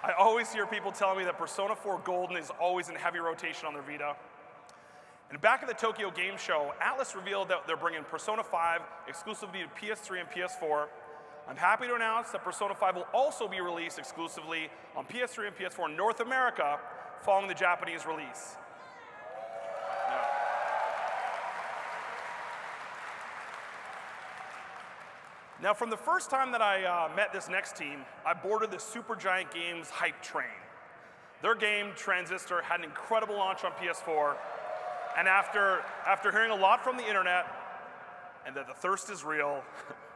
I always hear people telling me that Persona 4 Golden is always in heavy rotation on their Vita. And back at the Tokyo Game Show, Atlas revealed that they're bringing Persona 5 exclusively to PS3 and PS4. I'm happy to announce that Persona 5 will also be released exclusively on PS3 and PS4 in North America following the Japanese release. Now, from the first time that I met this next team, I boarded the Supergiant Games hype train. Their game, Transistor, had an incredible launch on PS4, and after hearing a lot from the internet, and that the thirst is real,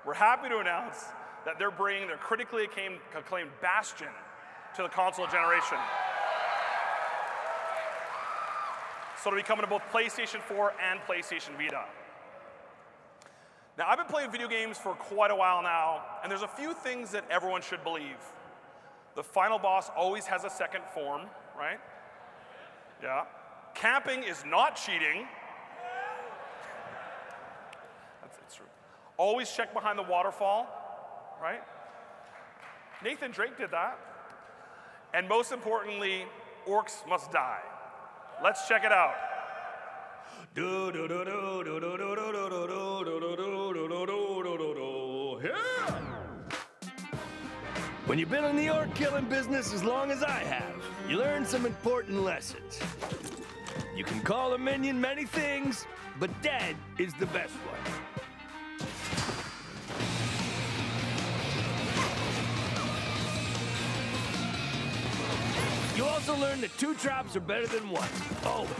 we're happy to announce that they're bringing their critically acclaimed Bastion to the console generation. So it'll be coming to both PlayStation 4 and PlayStation Vita. Now, I've been playing video games for quite a while now, and there's a few things that everyone should believe. The final boss always has a second form, right? Yeah. Camping is not cheating. That's true. Always check behind the waterfall, right? Nathan Drake did that. And most importantly, orcs must die. Let's check it out. When you've been in the orc killing business as long as I have, you learn some important lessons. You can call a minion many things, but dead is the best one. You also learn that 2 traps are better than 1, always.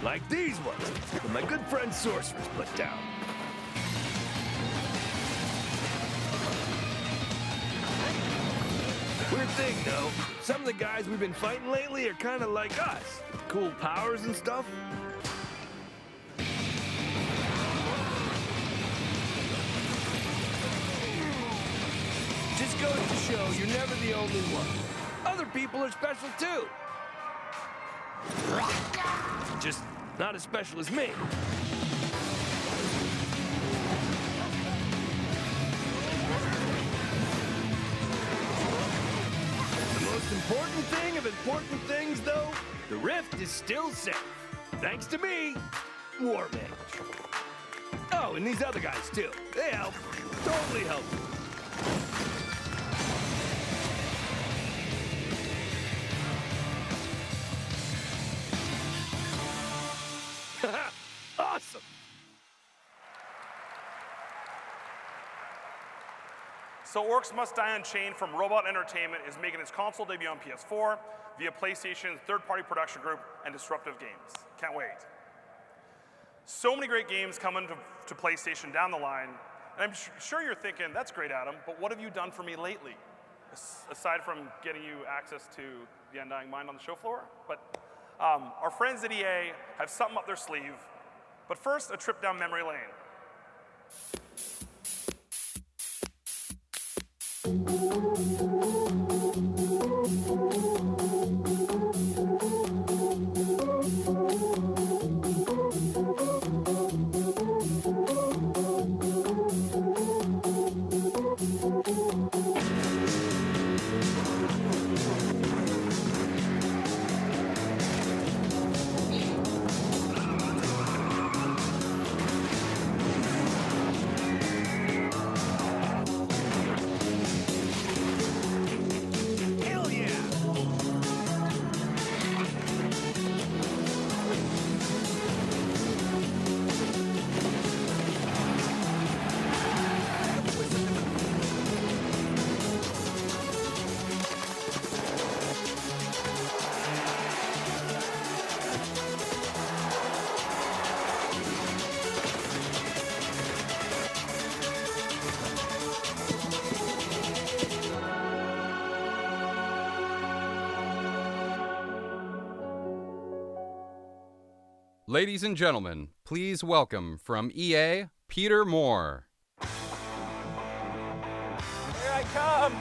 Like these ones that my good friend Sorcerer's put down. Weird thing, though. Some of the guys we've been fighting lately are kind of like us. Cool powers and stuff. Just goes to show you're never the only one. Other people are special, too. Just not as special as me. The most important thing of important things, though, the rift is still safe. Thanks to me, War Mage. Oh, and these other guys, too. They help. Totally help. Awesome! So Orcs Must Die Unchained from Robot Entertainment is making its console debut on PS4 via PlayStation's third-party production group and Disruptive Games. Can't wait. So many great games coming to PlayStation down the line, and I'm sure you're thinking, that's great, Adam, but what have you done for me lately? Aside from getting you access to The Undying Mind on the show floor? But our friends at EA have something up their sleeve. But first, a trip down memory lane. Ladies and gentlemen, please welcome from EA, Peter Moore. Here I come!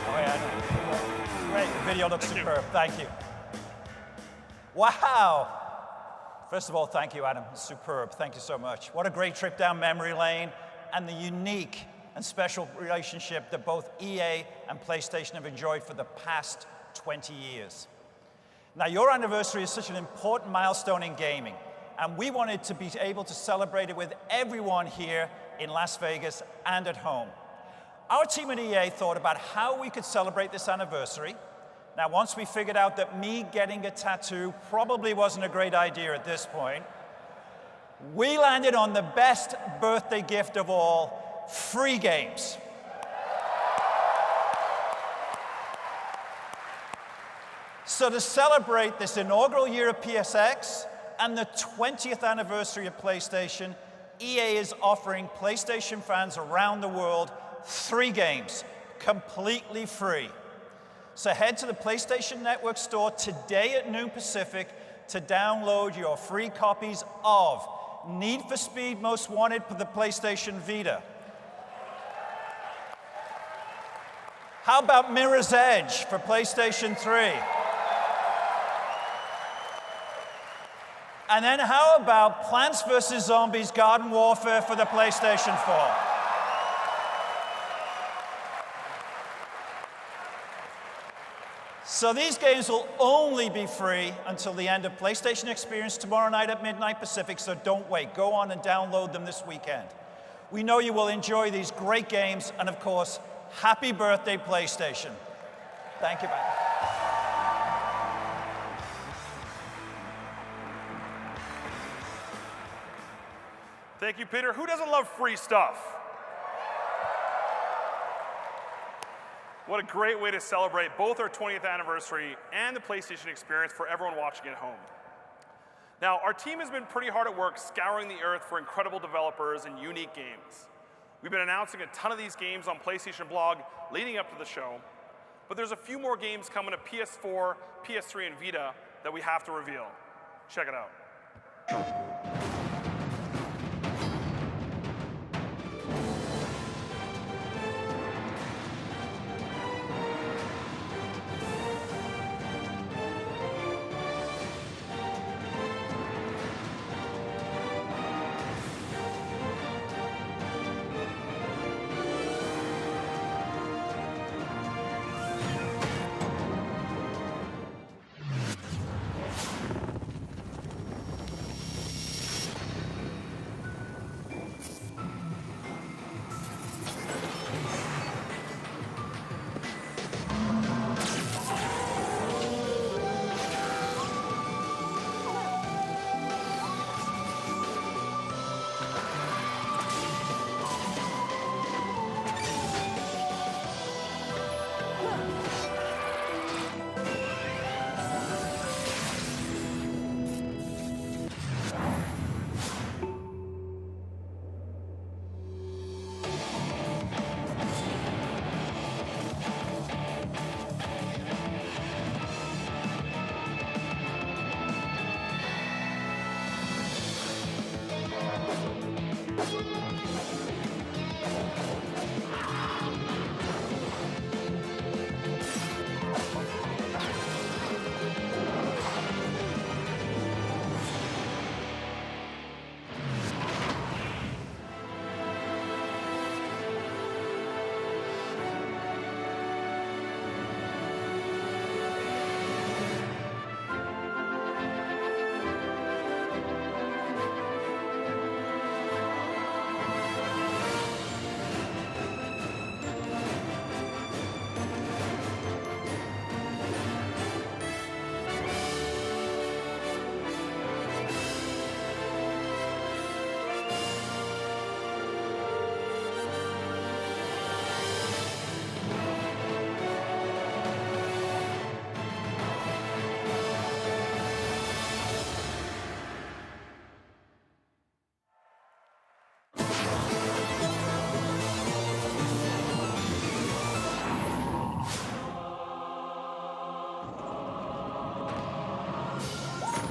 Oh yeah, great, the video looks superb, thank you. Wow! First of all, thank you, Adam, superb, thank you so much. What a great trip down memory lane, and the unique and special relationship that both EA and PlayStation have enjoyed for the past 20 years. Now, your anniversary is such an important milestone in gaming, and we wanted to be able to celebrate it with everyone here in Las Vegas and at home. Our team at EA thought about how we could celebrate this anniversary. Now, once we figured out that me getting a tattoo probably wasn't a great idea at this point, we landed on the best birthday gift of all, free games. So to celebrate this inaugural year of PSX and the 20th anniversary of PlayStation, EA is offering PlayStation fans around the world 3 games, completely free. So head to the PlayStation Network store today at noon Pacific to download your free copies of Need for Speed Most Wanted for the PlayStation Vita. How about Mirror's Edge for PlayStation 3? And then how about Plants vs. Zombies Garden Warfare for the PlayStation 4? So these games will only be free until the end of PlayStation Experience tomorrow night at midnight Pacific, so don't wait. Go on and download them this weekend. We know you will enjoy these great games, and of course, happy birthday, PlayStation. Thank you, man. Thank you, Peter. Who doesn't love free stuff? What a great way to celebrate both our 20th anniversary and the PlayStation experience for everyone watching at home. Now, our team has been pretty hard at work scouring the earth for incredible developers and unique games. We've been announcing a ton of these games on PlayStation Blog leading up to the show, but there's a few more games coming to PS4, PS3, and Vita that we have to reveal. Check it out.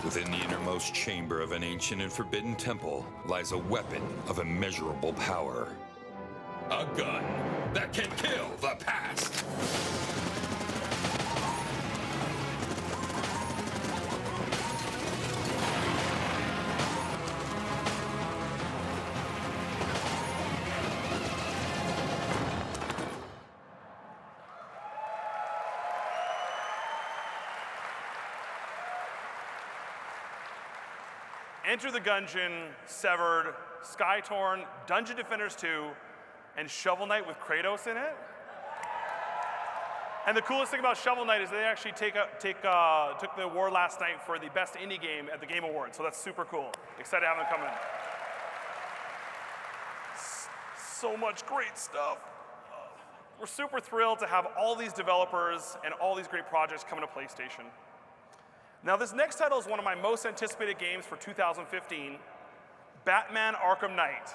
Within the innermost chamber of an ancient and forbidden temple lies a weapon of immeasurable power. A gun that can kill the past. Enter the Gungeon, Severed, Skytorn, Dungeon Defenders 2, and Shovel Knight with Kratos in it. And the coolest thing about Shovel Knight is they actually took the award last night for the best indie game at the Game Awards, so that's super cool. Excited to have them come in. So much great stuff. We're super thrilled to have all these developers and all these great projects coming to PlayStation. Now, this next title is one of my most anticipated games for 2015, Batman Arkham Knight.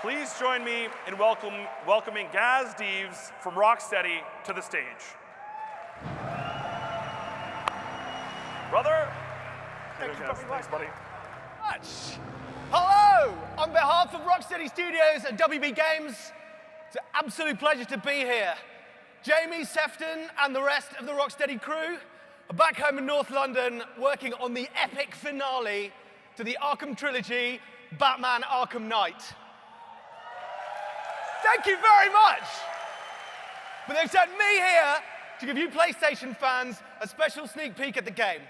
Please join me in welcoming Gaz Deves from Rocksteady to the stage. Brother. Thanks, buddy. Hello! On behalf of Rocksteady Studios and WB Games, it's an absolute pleasure to be here. Jamie, Sefton, and the rest of the Rocksteady crew are back home in North London working on the epic finale to the Arkham trilogy, Batman Arkham Knight. Thank you very much! But they've sent me here to give you PlayStation fans a special sneak peek at the game.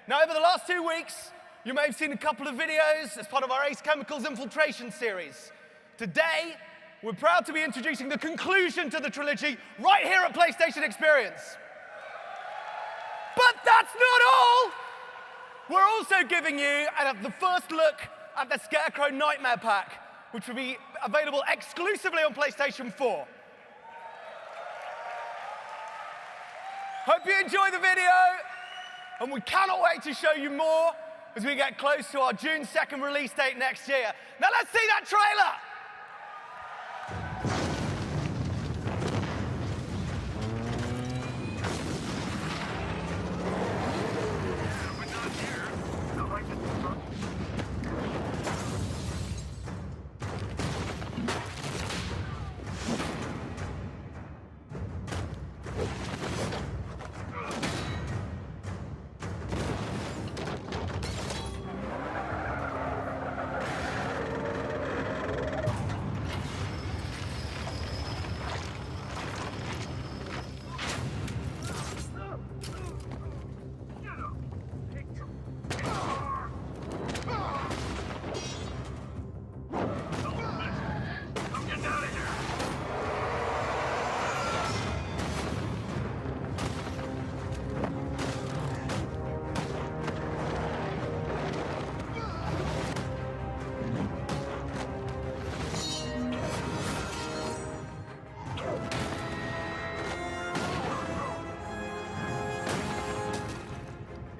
Now, over the last 2 weeks, you may have seen a couple of videos as part of our Ace Chemicals Infiltration series. Today, we're proud to be introducing the conclusion to the trilogy right here at PlayStation Experience. But that's not all! We're also giving you the first look at the Scarecrow Nightmare Pack, which will be available exclusively on PlayStation 4. Hope you enjoy the video, and we cannot wait to show you more as we get close to our June 2nd release date next year. Now let's see that trailer!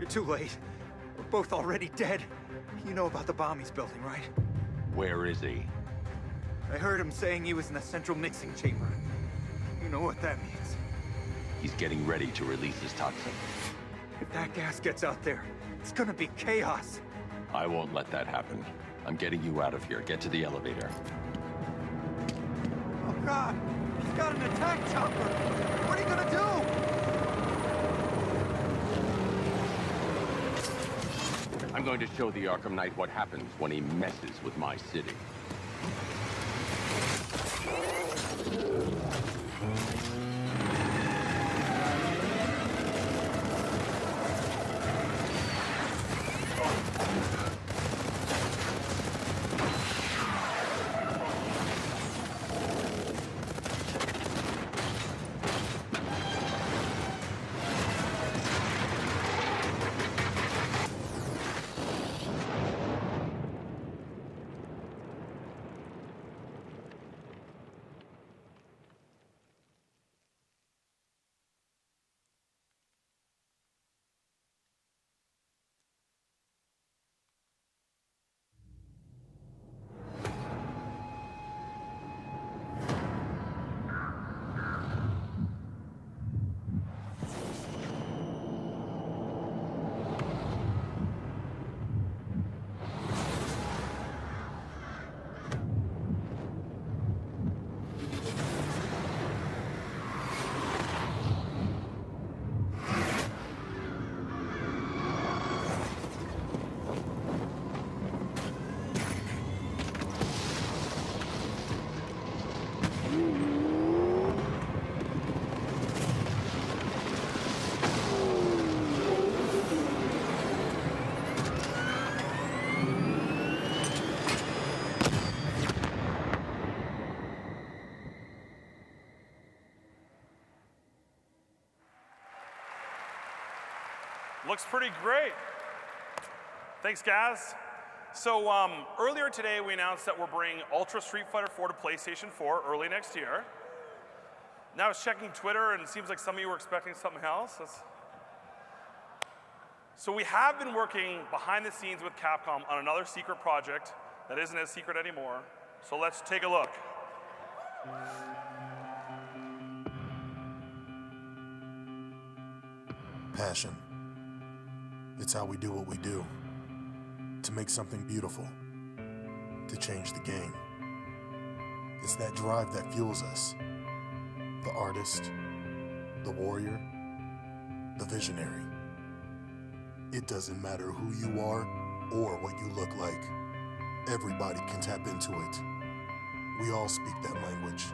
Too late. We're both already dead. You know about the bomb he's building, right? Where is he? I heard him saying he was in the central mixing chamber. You know what that means. He's getting ready to release his toxin. If that gas gets out there, it's gonna be chaos. I won't let that happen. I'm getting you out of here. Get to the elevator. Oh God! He's got an attack chopper! What are you gonna do? I'm going to show the Arkham Knight what happens when he messes with my city. Looks pretty great. Thanks, guys. So earlier today, we announced that we're bringing Ultra Street Fighter 4 to PlayStation 4 early next year. Now I was checking Twitter, and it seems like some of you were expecting something else. So we have been working behind the scenes with Capcom on another secret project that isn't as secret anymore. So let's take a look. Passion. It's how we do what we do. To make something beautiful. To change the game. It's that drive that fuels us. The artist, the warrior, the visionary. It doesn't matter who you are or what you look like. Everybody can tap into it. We all speak that language.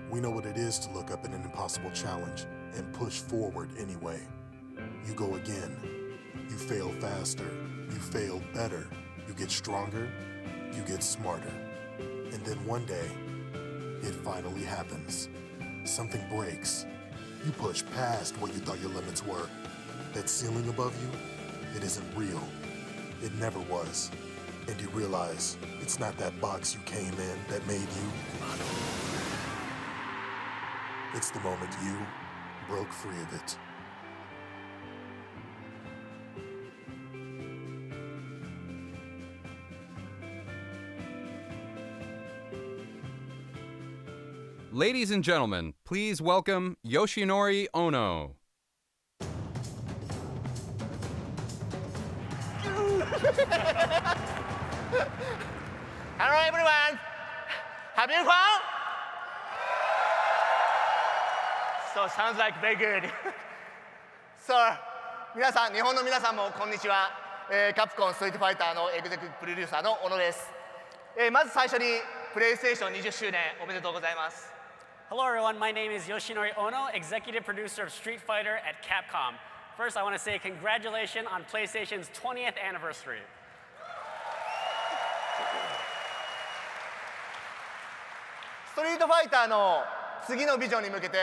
We know what it is to look up at an impossible challenge and push forward anyway. You go again. You fail faster. You fail better. You get stronger. You get smarter. And then one day, it finally happens. Something breaks. You push past what you thought your limits were. That ceiling above you, it isn't real. It never was. And you realize it's not that box you came in that made you. It's the moment you broke free of it. Ladies and gentlemen, please welcome Yoshinori Ono. Hello everyone! Have you fun? So sounds like very good. So 皆さん、日本の皆さんもこんにちは。カプコンストリートファイターのエグゼクティブプロデューサーの小野です。まず最初にプレイステーション20周年おめでとうございます。Hello everyone, my name is Yoshinori Ono, executive producer of Street Fighter at Capcom. First, I want to say congratulations on PlayStation's 20th anniversary. ストリートファイターの次のビジョンに向けて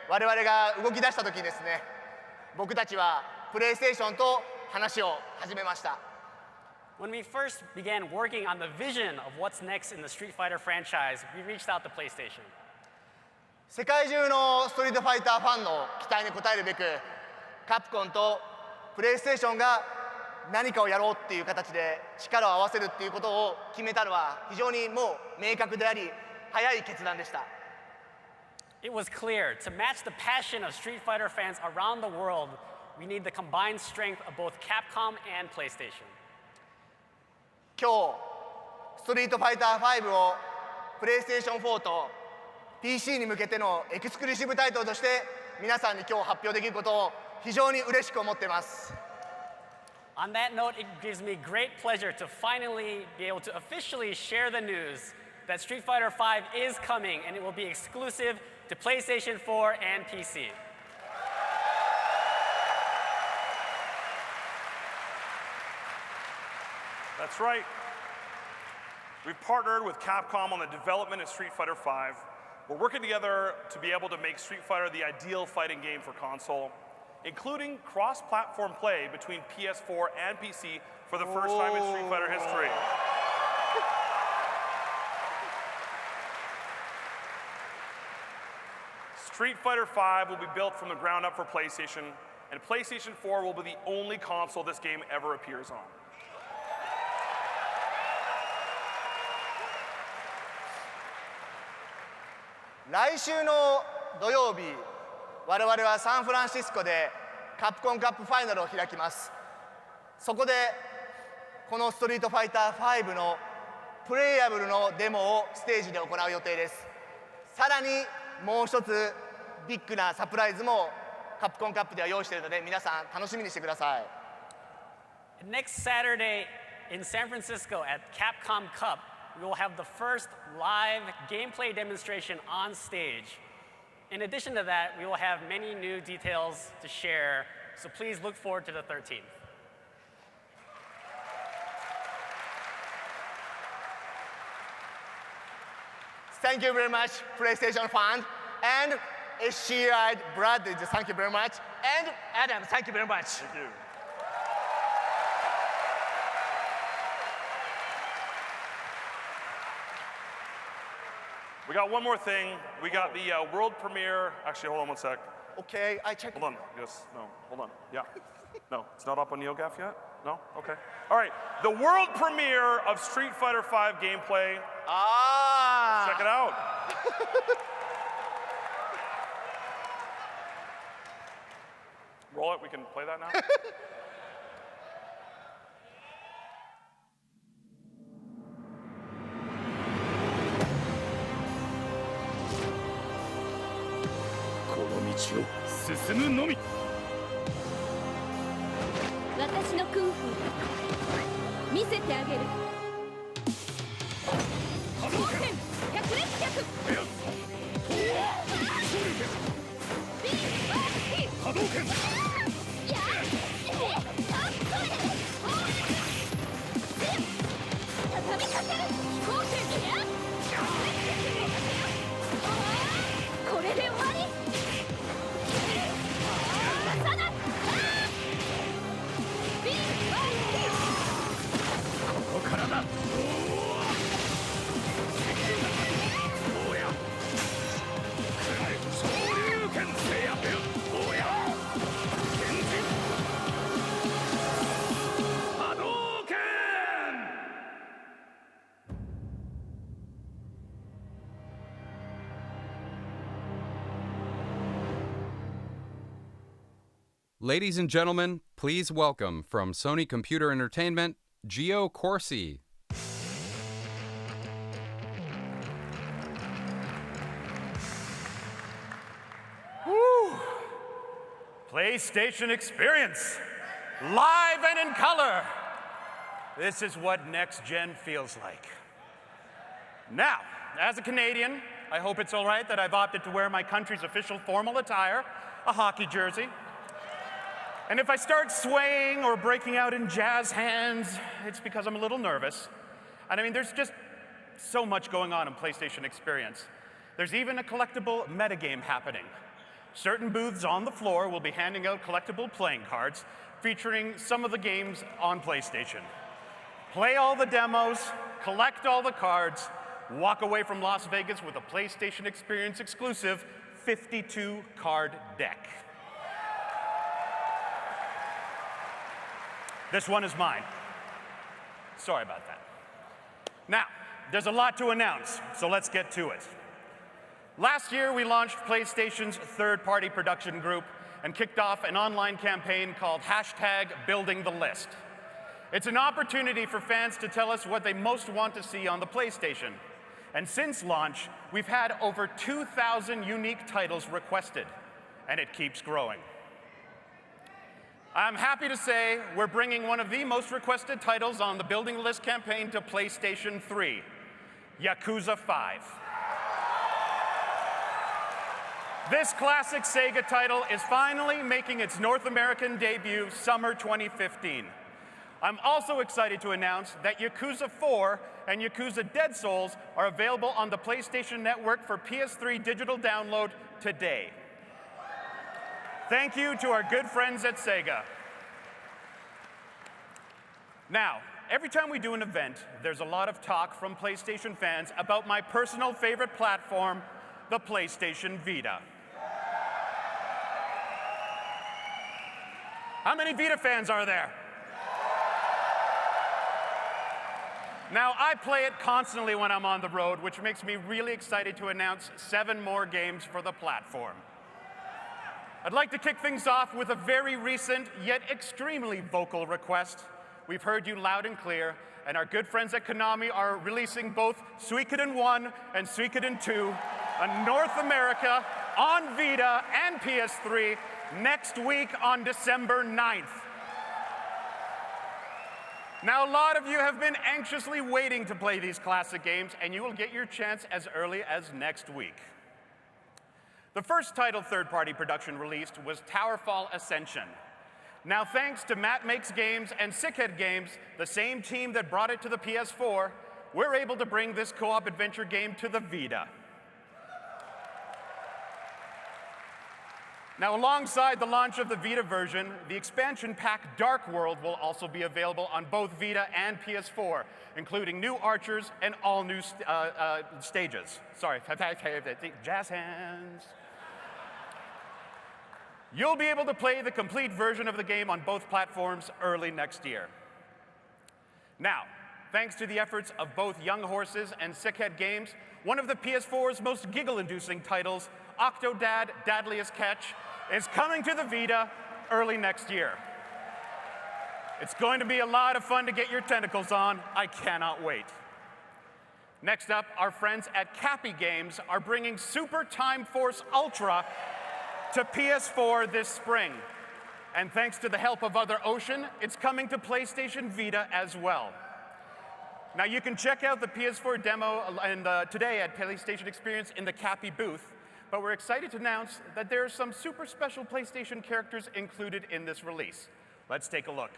我々が動き出した時にですね、僕たちはプレイステーションと話を始めました。When we first began working on the vision of what's next in the Street Fighter franchise, we reached out to PlayStation. 世界中のストリートファイターファンの期待に応えるべく、カプコンとプレイステーションが何かをやろうっていう形で力を合わせるっていうことを決めたのは非常にもう明確であり、早い決断でした。It was clear, to match the passion of Street Fighter fans around the world, we need the combined strength of both Capcom and PlayStation. 今日、ストリートファイター5をプレイステーション4と PC に向けてのエクスクルーシブタイトルとして皆さんに今日発表できることを非常に嬉しく思っています。On that note, it gives me great pleasure to finally be able to officially share the news that Street Fighter V is coming and it will be exclusive to PlayStation 4 and PC. That's right. We've partnered with Capcom on the development of Street Fighter V. We're working together to be able to make Street Fighter the ideal fighting game for console, including cross-platform play between PS4 and PC for the first time in Street Fighter history. Street Fighter V will be built from the ground up for PlayStation, and PlayStation 4 will be the only console this game ever appears on. 来週の土曜日、我々はサンフランシスコでカプコンカップファイナルを開きます。そこでこのストリートファイター5のプレイヤブルのデモをステージで行う予定です。さらにもう一つビッグなサプライズもカプコンカップでは用意しているので皆さん楽しみにしてください。Next Saturday in San Francisco at Capcom Cup, we will have the first live gameplay demonstration on stage. In addition to that, we will have many new details to share, so please look forward to the 13th. Thank you very much, PlayStation fans, and SCI brothers, thank you very much, and Adam, thank you very much. Thank you. We got one more thing. We got the world premiere. Actually, hold on one sec. Okay, I checked. Hold on. Yes. No. Hold on. Yeah. No, it's not up on NeoGAF yet? No? Okay. All right. The world premiere of Street Fighter V gameplay. Ah! Check it out. Roll it. We can play that now. 進むのみ。私のクンフー見せてあげる。波動拳百裂脚。波動拳。畳みかける。飛行拳。これで終わり。ここからだ。Ladies and gentlemen, please welcome from Sony Computer Entertainment, Gio Corsi. Woo! PlayStation Experience, live and in color. This is what next gen feels like. Now, as a Canadian, I hope it's all right that I've opted to wear my country's official formal attire, a hockey jersey. And if I start swaying or breaking out in jazz hands, it's because I'm a little nervous. And I mean, there's just so much going on in PlayStation Experience. There's even a collectible metagame happening. Certain booths on the floor will be handing out collectible playing cards featuring some of the games on PlayStation. Play all the demos, collect all the cards, walk away from Las Vegas with a PlayStation Experience exclusive 52-card deck. This one is mine. Sorry about that. Now, there's a lot to announce, so let's get to it. Last year, we launched PlayStation's third-party production group and kicked off an online campaign called #BuildingTheList. It's an opportunity for fans to tell us what they most want to see on the PlayStation. And since launch, we've had over 2,000 unique titles requested, and it keeps growing. I'm happy to say we're bringing one of the most requested titles on the Building the List campaign to PlayStation 3, Yakuza 5. This classic Sega title is finally making its North American debut summer 2015. I'm also excited to announce that Yakuza 4 and Yakuza Dead Souls are available on the PlayStation Network for PS3 digital download today. Thank you to our good friends at Sega. Now, every time we do an event, there's a lot of talk from PlayStation fans about my personal favorite platform, the PlayStation Vita. How many Vita fans are there? Now, I play it constantly when I'm on the road, which makes me really excited to announce 7 more games for the platform. I'd like to kick things off with a very recent, yet extremely vocal request. We've heard you loud and clear, and our good friends at Konami are releasing both Suikoden 1 and Suikoden 2 on North America, on Vita and PS3 next week on December 9th. Now, a lot of you have been anxiously waiting to play these classic games, and you will get your chance as early as next week. The first title third-party production released was Towerfall Ascension. Now, thanks to Matt Makes Games and Sickhead Games, the same team that brought it to the PS4, we're able to bring this co-op adventure game to the Vita. Now, alongside the launch of the Vita version, the expansion pack Dark World will also be available on both Vita and PS4, including new archers and all new stages. Sorry, jazz hands. You'll be able to play the complete version of the game on both platforms early next year. Now, thanks to the efforts of both Young Horses and Sickhead Games, one of the PS4's most giggle-inducing titles, Octodad Dadliest Catch, is coming to the Vita early next year. It's going to be a lot of fun to get your tentacles on. I cannot wait. Next up, our friends at Cappy Games are bringing Super Time Force Ultra to PS4 this spring. And thanks to the help of Other Ocean, it's coming to PlayStation Vita as well. Now, you can check out the PS4 demo today at PlayStation Experience in the Cappy booth, but we're excited to announce that there are some super special PlayStation characters included in this release. Let's take a look.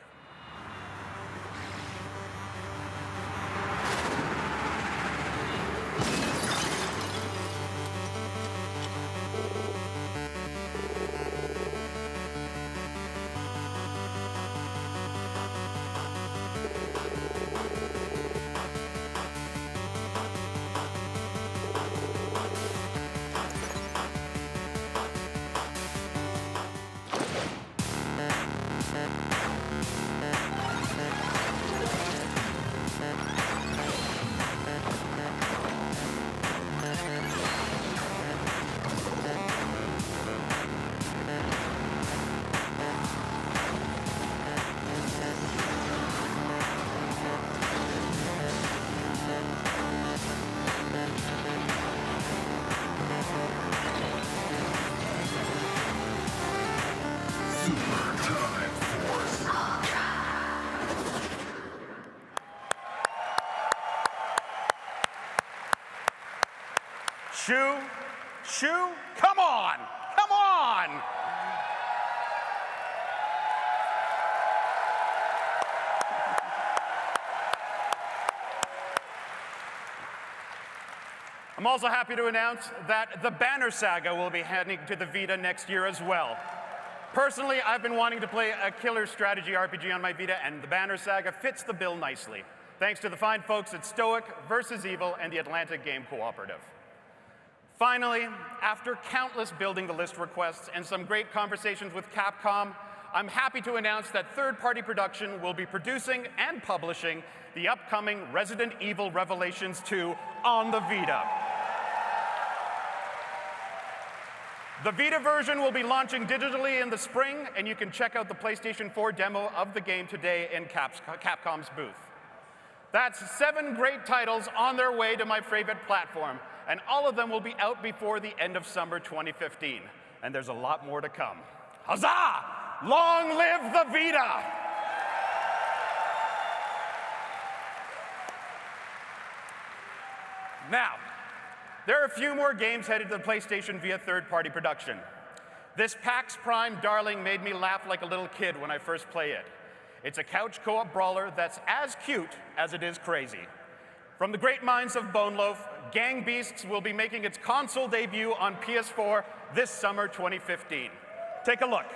Shu, come on, come on! I'm also happy to announce that the Banner Saga will be heading to the Vita next year as well. Personally, I've been wanting to play a killer strategy RPG on my Vita, and the Banner Saga fits the bill nicely, thanks to the fine folks at Stoic vs. Evil and the Atlantic Game Cooperative. Finally, after countless building the list requests and some great conversations with Capcom, I'm happy to announce that third-party production will be producing and publishing the upcoming Resident Evil Revelations 2 on the Vita. The Vita version will be launching digitally in the spring, and you can check out the PlayStation 4 demo of the game today in Capcom's booth. That's 7 great titles on their way to my favorite platform, and all of them will be out before the end of summer 2015. And there's a lot more to come. Huzzah! Long live the Vita! Now, there are a few more games headed to the PlayStation via third-party production. This PAX Prime darling made me laugh like a little kid when I first played it. It's a couch co-op brawler that's as cute as it is crazy. From the great minds of Bone Loaf, Gang Beasts will be making its console debut on PS4 this summer 2015. Take a look.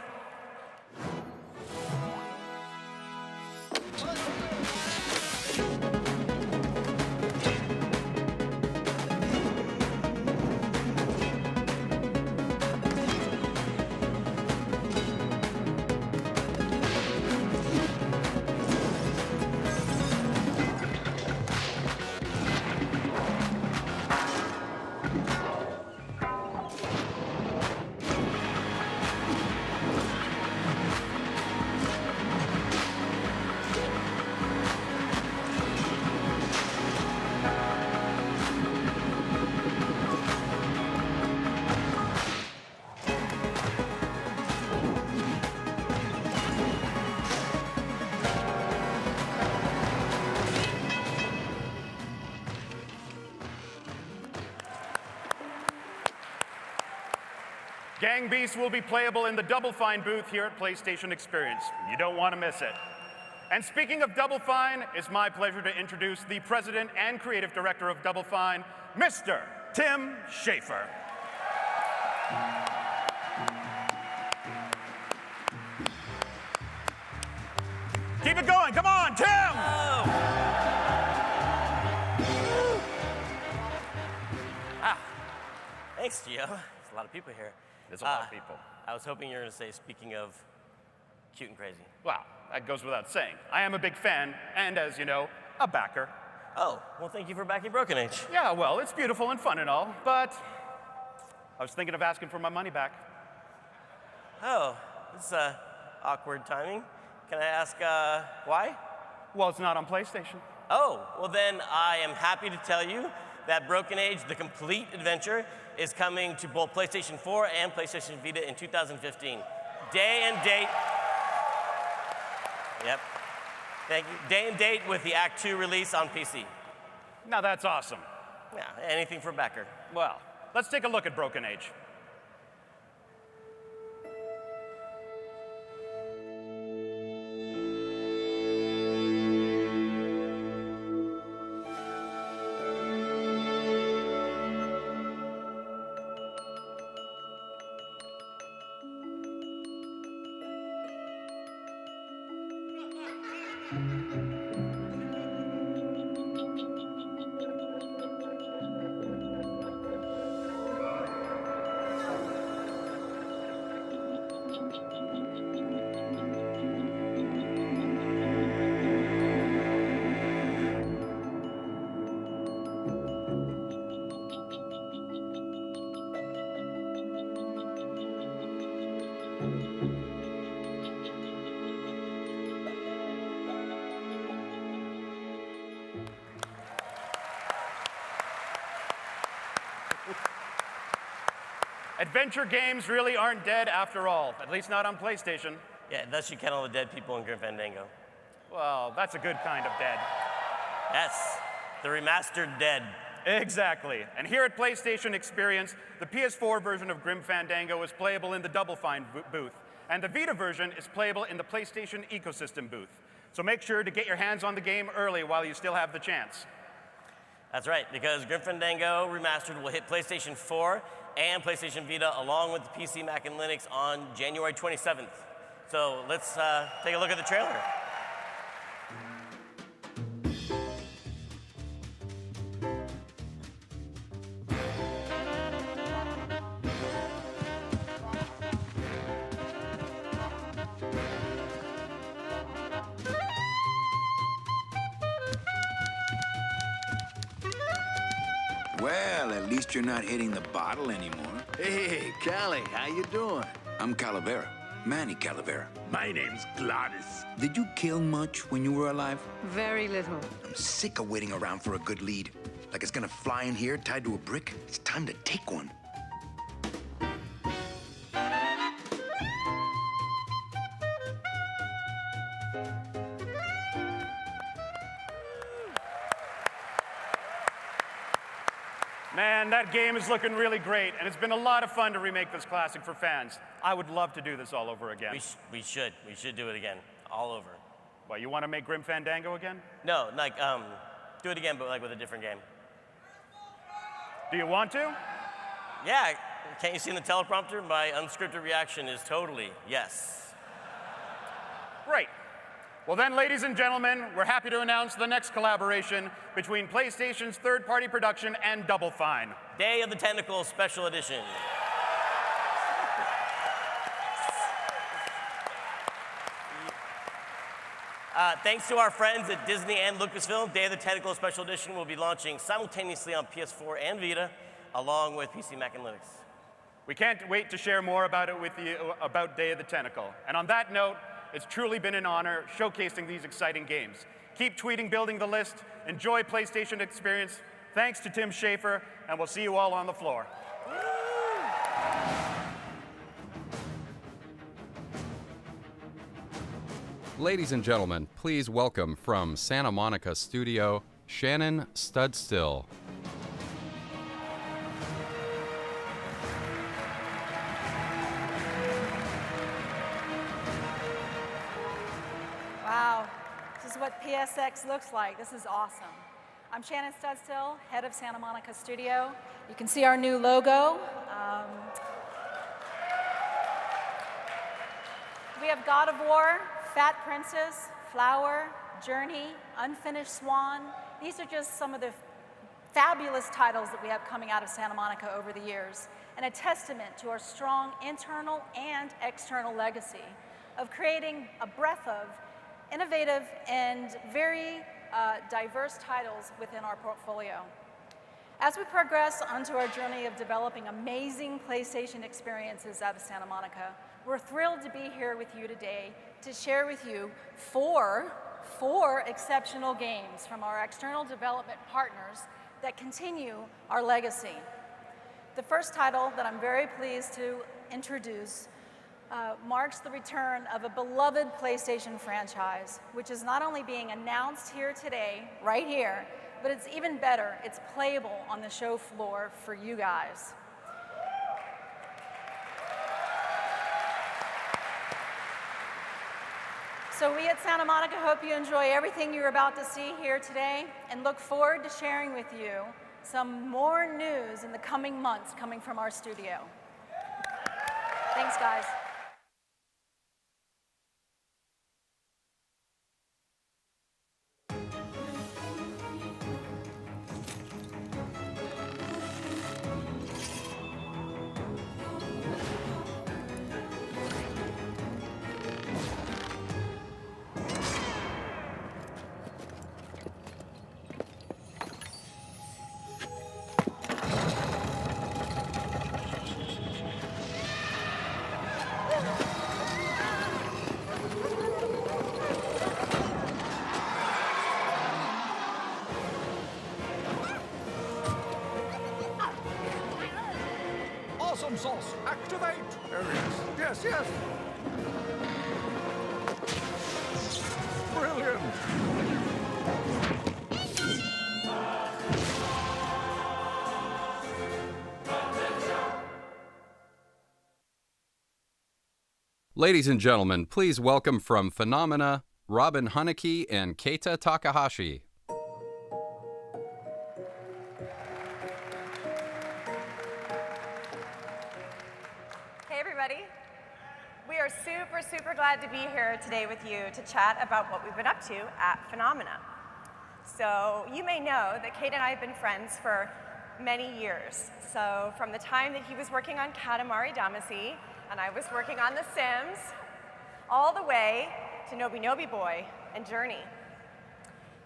Gang Beasts will be playable in the Double Fine booth here at PlayStation Experience. You don't want to miss it. And speaking of Double Fine, it's my pleasure to introduce the president and creative director of Double Fine, Mr. Tim Schafer. Keep it going, come on, Tim! Thanks, Gio. There's a lot of people here. There's a lot of people. I was hoping you were going to say, speaking of cute and crazy. Wow, that goes without saying. I am a big fan, and as you know, a backer. Oh, well, thank you for backing Broken Age. Yeah, well, it's beautiful and fun and all, but I was thinking of asking for my money back. Oh, this is awkward timing. Can I ask why? Well, it's not on PlayStation. Oh, well then I am happy to tell you that Broken Age, the complete adventure, is coming to both PlayStation 4 and PlayStation Vita in 2015. Day and date. Yep. Thank you. Day and date with the Act 2 release on PC. Now that's awesome. Yeah, anything for backer. Well, let's take a look at Broken Age. Adventure games really aren't dead after all, at least not on PlayStation. Yeah, thus you count all the dead people in Grim Fandango. Well, that's a good kind of dead. Yes, the remastered dead. Exactly. And here at PlayStation Experience, the PS4 version of Grim Fandango is playable in the Double Fine booth, and the Vita version is playable in the PlayStation Ecosystem booth. So make sure to get your hands on the game early while you still have the chance. That's right, because Grim Fandango Remastered will hit PlayStation 4 and PlayStation Vita along with the PC, Mac, and Linux on January 27th. So let's take a look at the trailer. Well, at least you're not hitting the bottle anymore. Hey, Callie, how you doing? I'm Calavera, Manny Calavera. My name's Gladys. Did you kill much when you were alive? Very little. I'm sick of waiting around for a good lead. Like it's gonna fly in here tied to a brick. It's time to take one. Man, that game is looking really great, and it's been a lot of fun to remake this classic for fans. I would love to do this all over again. We should do it again, all over. Well, you want to make Grim Fandango again? No, like, do it again, but like with a different game. Do you want to? Yeah, can't you see in the teleprompter? My unscripted reaction is totally yes. Great. Well then, ladies and gentlemen, we're happy to announce the next collaboration between PlayStation's third-party production and Double Fine. Day of the Tentacle Special Edition. Thanks to our friends at Disney and Lucasfilm, Day of the Tentacle Special Edition will be launching simultaneously on PS4 and Vita, along with PC, Mac, and Linux. We can't wait to share more about it with you about Day of the Tentacle. And on that note, it's truly been an honor showcasing these exciting games. Keep tweeting Building the List. Enjoy PlayStation Experience. Thanks to Tim Schafer, and we'll see you all on the floor. Ladies and gentlemen, please welcome from Santa Monica Studio, Shannon Studstill. Wow, this is what PSX looks like. This is awesome. I'm Shannon Studstill, head of Santa Monica Studio. You can see our new logo. We have God of War, Fat Princess, Flower, Journey, Unfinished Swan. These are just some of the fabulous titles that we have coming out of Santa Monica over the years, and a testament to our strong internal and external legacy of creating a breadth of innovative and very diverse titles within our portfolio. As we progress onto our journey of developing amazing PlayStation experiences out of Santa Monica, we're thrilled to be here with you today to share with you four exceptional games from our external development partners that continue our legacy. The first title that I'm very pleased to introduce marks the return of a beloved PlayStation franchise, which is not only being announced here today, right here, but it's even better, it's playable on the show floor for you guys. So we at Santa Monica hope you enjoy everything you're about to see here today and look forward to sharing with you some more news in the coming months coming from our studio. Thanks, guys. Awesome sauce, activate! There it is. Yes, yes. Brilliant. Ladies and gentlemen, please welcome from Phenomena, Robin Haneke and Keita Takahashi. Hey everybody. We are super glad to be here today with you to chat about what we've been up to at Phenomena. So you may know that Kate and I have been friends for many years. So from the time that he was working on Katamari Damacy and I was working on The Sims, all the way to Nobi Nobi Boy and Journey.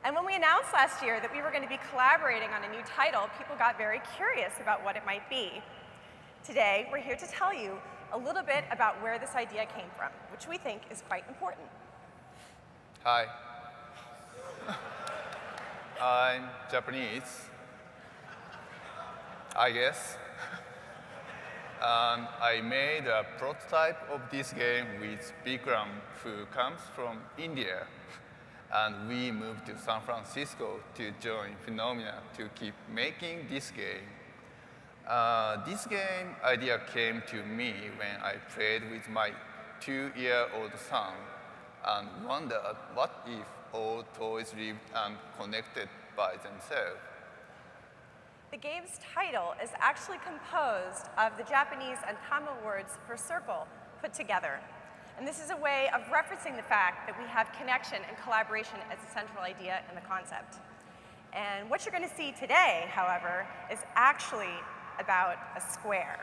And when we announced last year that we were going to be collaborating on a new title, people got very curious about what it might be. Today, we're here to tell you a little bit about where this idea came from, which we think is quite important. Hi. I'm Japanese, I guess. I made a prototype of this game with Bikram, who comes from India. And we moved to San Francisco to join Phenomena to keep making this game. This game idea came to me when I played with my 2-year-old son and wondered what if all toys lived and connected by themselves. The game's title is actually composed of the Japanese and Tamil words for circle put together. And this is a way of referencing the fact that we have connection and collaboration as a central idea in the concept. And what you're going to see today, however, is actually about a square.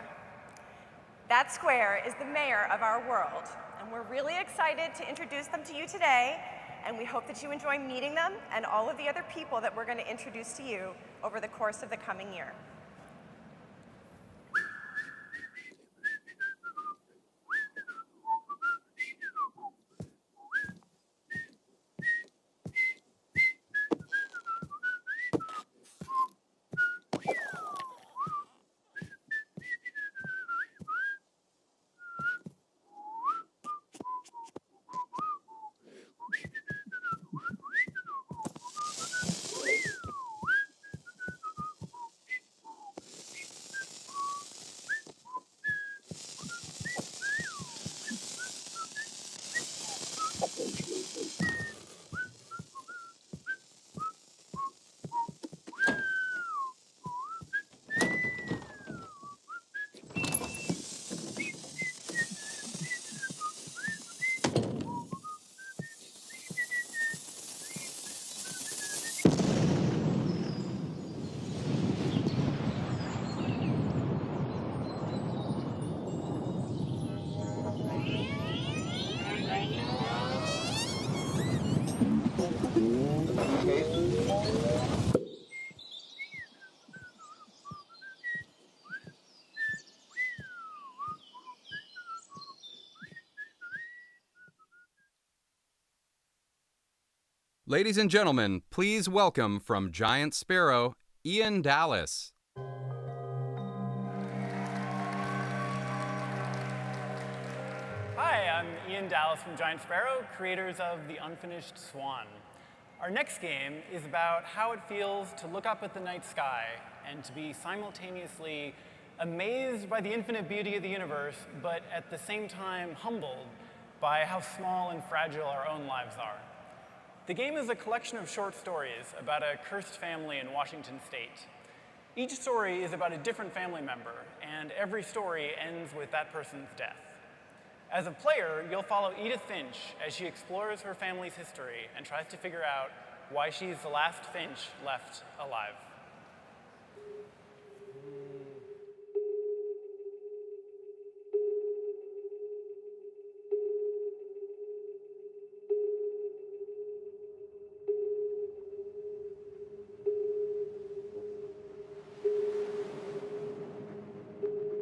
That square is the mayor of our world, and we're really excited to introduce them to you today, and we hope that you enjoy meeting them and all of the other people that we're going to introduce to you over the course of the coming year. Ladies and gentlemen, please welcome from Giant Sparrow, Ian Dallas. Hi, I'm Ian Dallas from Giant Sparrow, creators of The Unfinished Swan. Our next game is about how it feels to look up at the night sky and to be simultaneously amazed by the infinite beauty of the universe, but at the same time humbled by how small and fragile our own lives are. The game is a collection of short stories about a cursed family in Washington state. Each story is about a different family member, and every story ends with that person's death. As a player, you'll follow Edith Finch as she explores her family's history and tries to figure out why she's the last Finch left alive.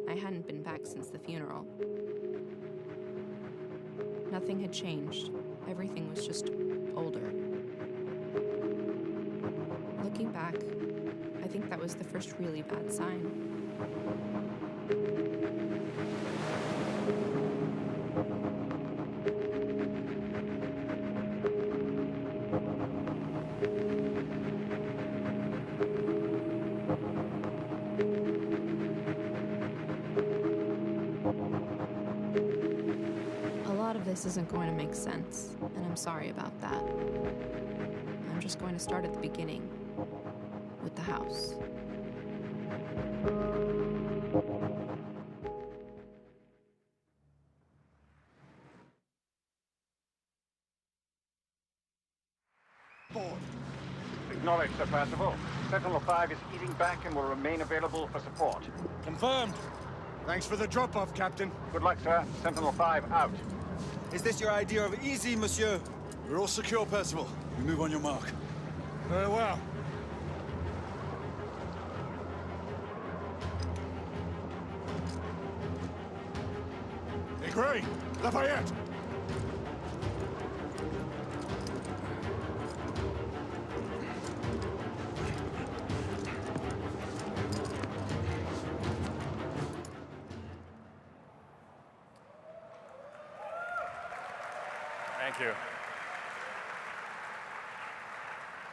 I hadn't been back since the funeral. Nothing had changed. Everything was just older. Looking back, I think that was the first really bad sign. A This isn't going to make sense, and I'm sorry about that. I'm just going to start at the beginning, with the house. Acknowledged, Sir Percival. Sentinel-5 is eating back and will remain available for support. Confirmed. Thanks for the drop-off, Captain. Good luck, sir. Sentinel-5 out. Is this your idea of easy, monsieur? We're all secure, Percival. You move on your mark. Very well. Hey, Gray! Lafayette! Thank you.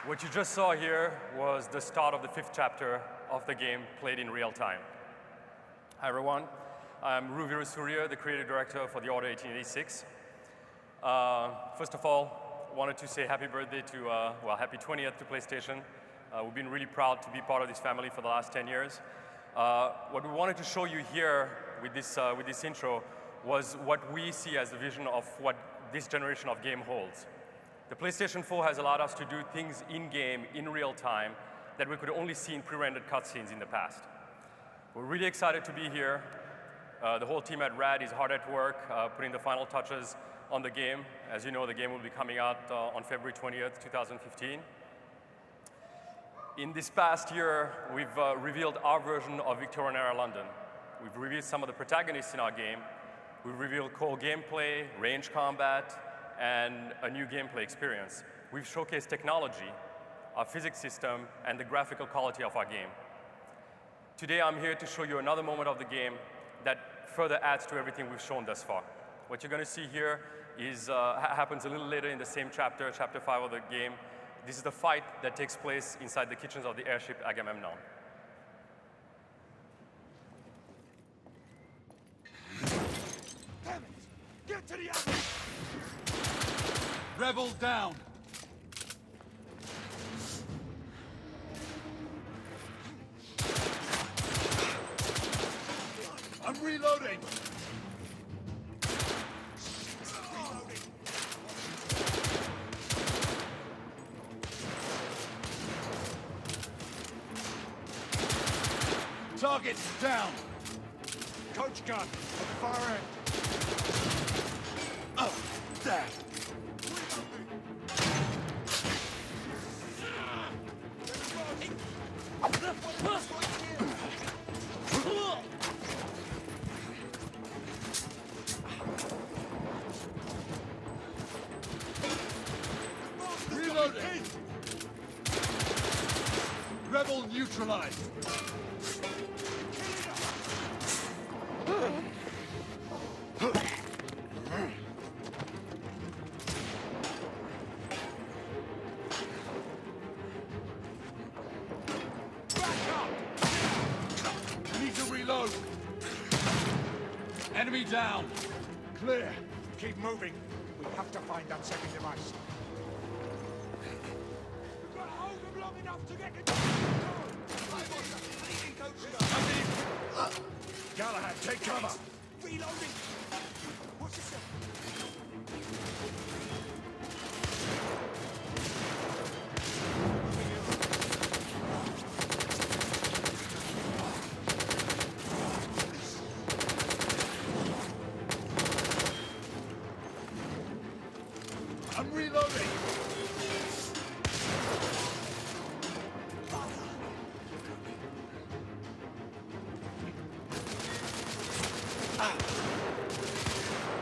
What you just saw here was the start of the 5th chapter of the game played in real time. Hi everyone, I'm Ruvira Surya, the creative director for the Order 1886. First of all, wanted to say happy birthday to, well, happy 20th to PlayStation. We've been really proud to be part of this family for the last 10 years. What we wanted to show you here with this intro was what we see as the vision of what this generation of game holds. The PlayStation 4 has allowed us to do things in-game, in real time, that we could only see in pre-rendered cutscenes in the past. We're really excited to be here. The whole team at RAD is hard at work, putting the final touches on the game. As you know, the game will be coming out on February 20th, 2015. In this past year, we've revealed our version of Victorian-era London. We've revealed some of the protagonists in our game. We've revealed core gameplay, range combat, and a new gameplay experience. We've showcased technology, our physics system, and the graphical quality of our game. Today, I'm here to show you another moment of the game that further adds to everything we've shown thus far. What you're going to see here is happens a little later in the same chapter, chapter 5 of the game. This is the fight that takes place inside the kitchens of the airship Agamemnon. Damn it! Get to the other! Rebel down! I'm reloading! Target down! Coach gun, at the far end. Oh, there! Reloading! Rebel neutralized! Enemy down! Clear. Keep moving. We have to find that second device. We've got to hold them long enough to get control. Galahad, take cover. Reloading. Watch yourself. I'm reloading!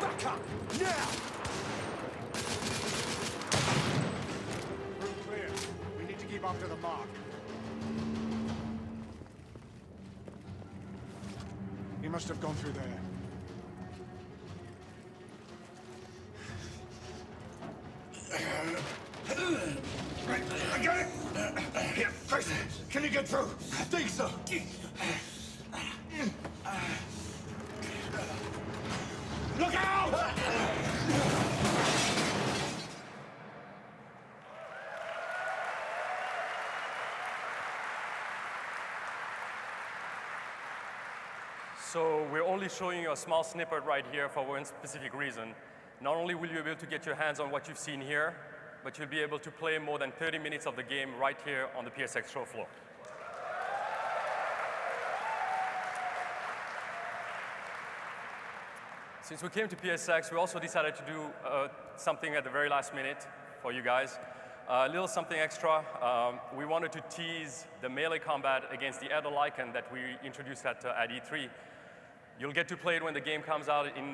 Back up! Now! Room clear. We need to keep after the mark. He must have gone through there. Right, I got it! Here, first, can you get through? I think so. Look out! So we're only showing you a small snippet right here for one specific reason. Not only will you be able to get your hands on what you've seen here, but you'll be able to play more than 30 minutes of the game right here on the PSX show floor. Since we came to PSX, we also decided to do something at the very last minute for you guys. A little something extra. We wanted to tease the melee combat against the Elder Lycan that we introduced at E3. You'll get to play it when the game comes out in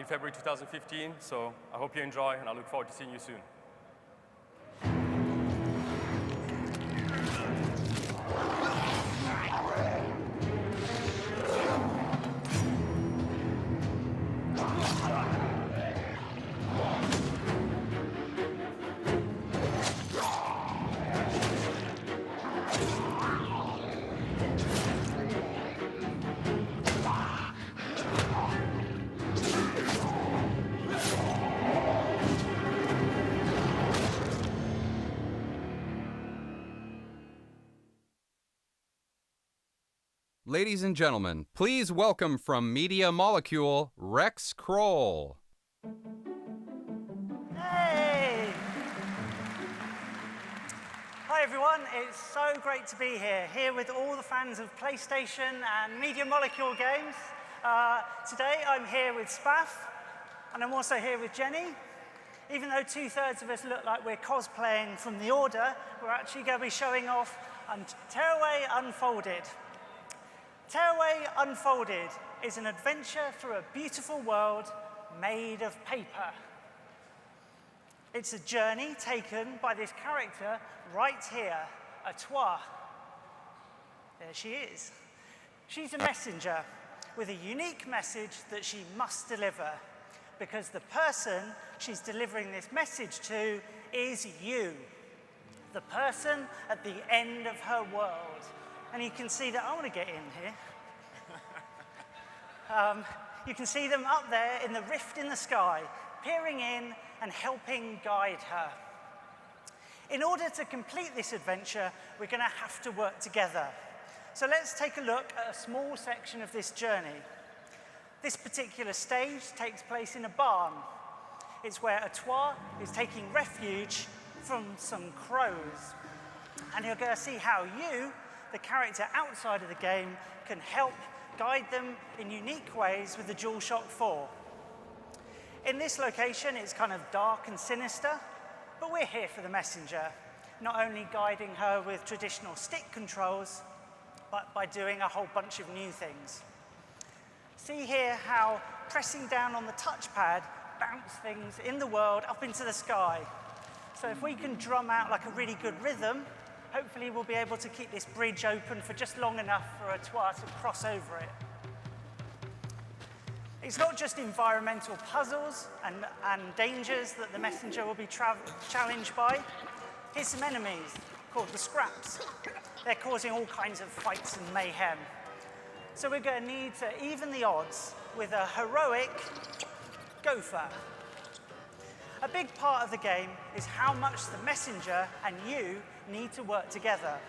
February 2015, so I hope you enjoy, and I look forward to seeing you soon. Ladies and gentlemen, please welcome from Media Molecule, Rex Kroll. Hey! Hi everyone, it's so great to be here with all the fans of PlayStation and Media Molecule games. Today I'm here with Spaff, and I'm also here with Jenny. Even though 2/3 of us look like we're cosplaying from The Order, we're actually going to be showing off Tearaway Unfolded. Tearaway Unfolded is an adventure through a beautiful world made of paper. It's a journey taken by this character right here, Atois. There she is. She's a messenger with a unique message that she must deliver, because the person she's delivering this message to is you, the person at the end of her world. And you can see that, I want to get in here. You can see them up there in the rift in the sky, peering in and helping guide her. In order to complete this adventure, we're going to have to work together. So let's take a look at a small section of this journey. This particular stage takes place in a barn. It's where Atois is taking refuge from some crows. And you're going to see how you, the character outside of the game, can help guide them in unique ways with the DualShock 4. In this location, it's kind of dark and sinister, but we're here for the messenger, not only guiding her with traditional stick controls, but by doing a whole bunch of new things. See here how pressing down on the touchpad bounce things in the world up into the sky. So if we can drum out like a really good rhythm, hopefully we'll be able to keep this bridge open for just long enough for Atois to cross over it. It's not just environmental puzzles and dangers that the messenger will be challenged by. Here's some enemies called the Scraps. They're causing all kinds of fights and mayhem. So we're going to need to even the odds with a heroic gopher. A big part of the game is how much the messenger and you need to work together.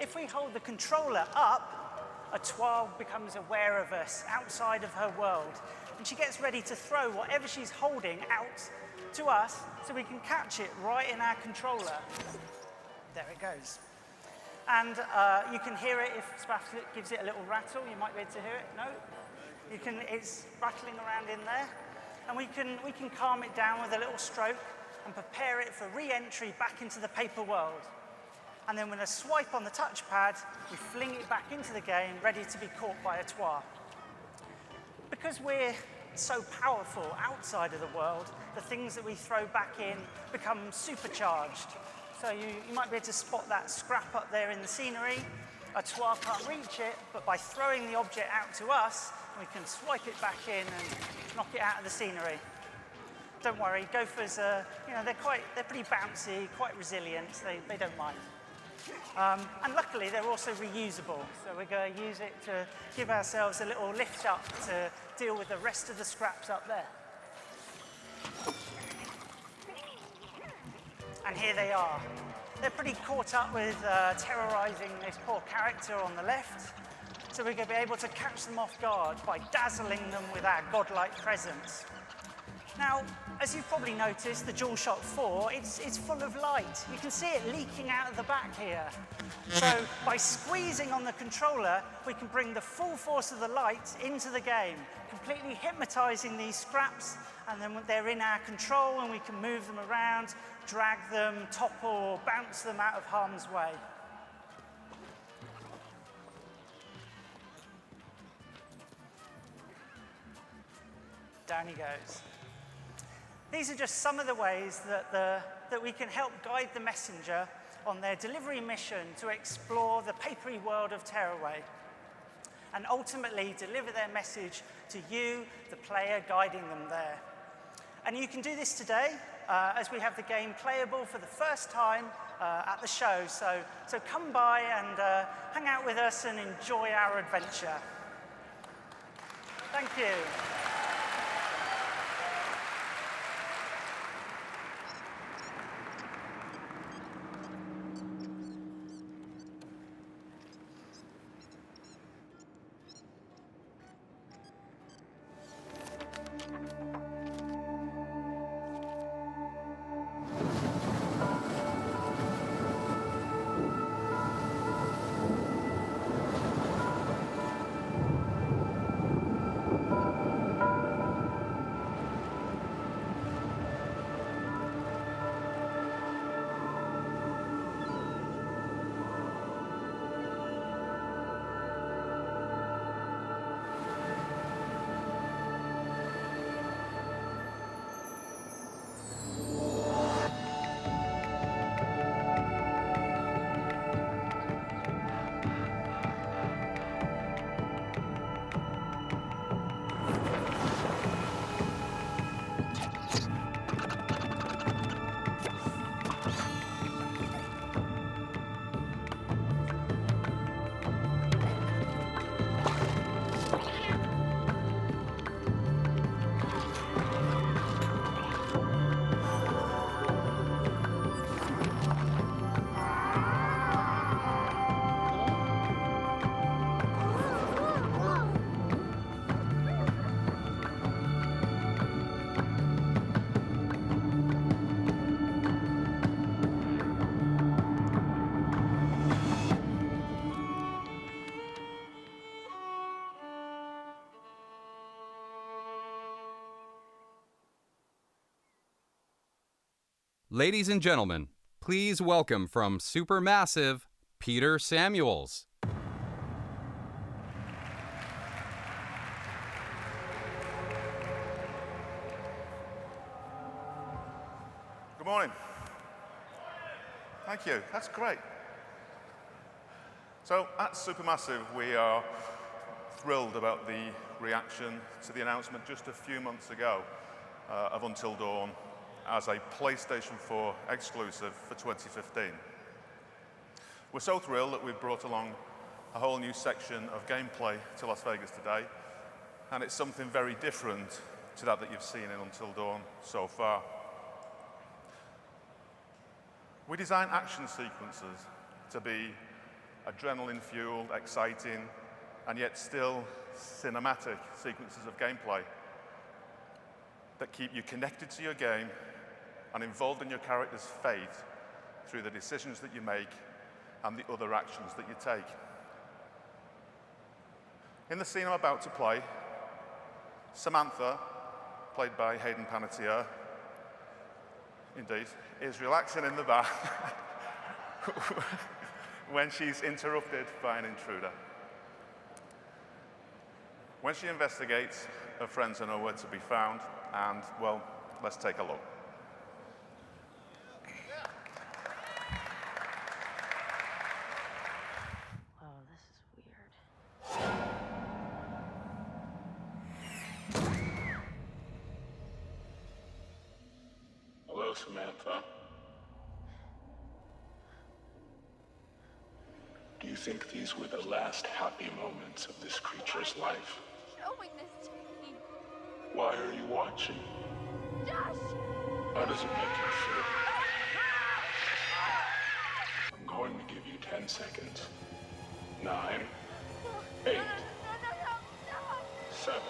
If we hold the controller up, Atois becomes aware of us outside of her world, and she gets ready to throw whatever she's holding out to us so we can catch it right in our controller. There it goes. And you can hear it if Spaff gives it a little rattle. You might be able to hear it. No? It's rattling around in there. And we can calm it down with a little stroke and prepare it for re-entry back into the paper world. And then with a swipe on the touchpad, we fling it back into the game, ready to be caught by Atois. Because we're so powerful outside of the world, the things that we throw back in become supercharged. So you might be able to spot that scrap up there in the scenery. Atois can't reach it, but by throwing the object out to us, we can swipe it back in and knock it out of the scenery. Don't worry, gophers are, they're pretty bouncy, quite resilient, so they don't mind. And luckily, they're also reusable, so we're going to use it to give ourselves a little lift up to deal with the rest of the scraps up there. And here they are. They're pretty caught up with terrorizing this poor character on the left. So we're going to be able to catch them off guard by dazzling them with our godlike presence. Now, as you've probably noticed, the DualShock 4, it's full of light. You can see it leaking out of the back here. So by squeezing on the controller, we can bring the full force of the light into the game, completely hypnotizing these scraps, and then they're in our control and we can move them around, drag them, topple, or bounce them out of harm's way. Down he goes. These are just some of the ways that we can help guide the messenger on their delivery mission to explore the papery world of Tearaway and ultimately deliver their message to you, the player, guiding them there. And you can do this today as we have the game playable for the first time at the show. So come by and hang out with us and enjoy our adventure. Thank you. Ladies and gentlemen, please welcome from Supermassive, Peter Samuels. Good morning. Thank you. That's great. So at Supermassive, we are thrilled about the reaction to the announcement just a few months ago of Until Dawn as a PlayStation 4 exclusive for 2015. We're so thrilled that we've brought along a whole new section of gameplay to Las Vegas today, and it's something very different to that you've seen in Until Dawn so far. We design action sequences to be adrenaline-fueled, exciting, and yet still cinematic sequences of gameplay that keep you connected to your game and involved in your character's fate through the decisions that you make and the other actions that you take. In the scene I'm about to play, Samantha, played by Hayden Panettiere, indeed, is relaxing in the bar when she's interrupted by an intruder. When she investigates, her friends are nowhere to be found, and, well, let's take a look. Hello, Samantha. Do you think these were the last happy moments of this creature's life? Showing this to me. Why are you watching? Josh! How does it make you feel? I'm going to give you 10 seconds. 9, 8, 7.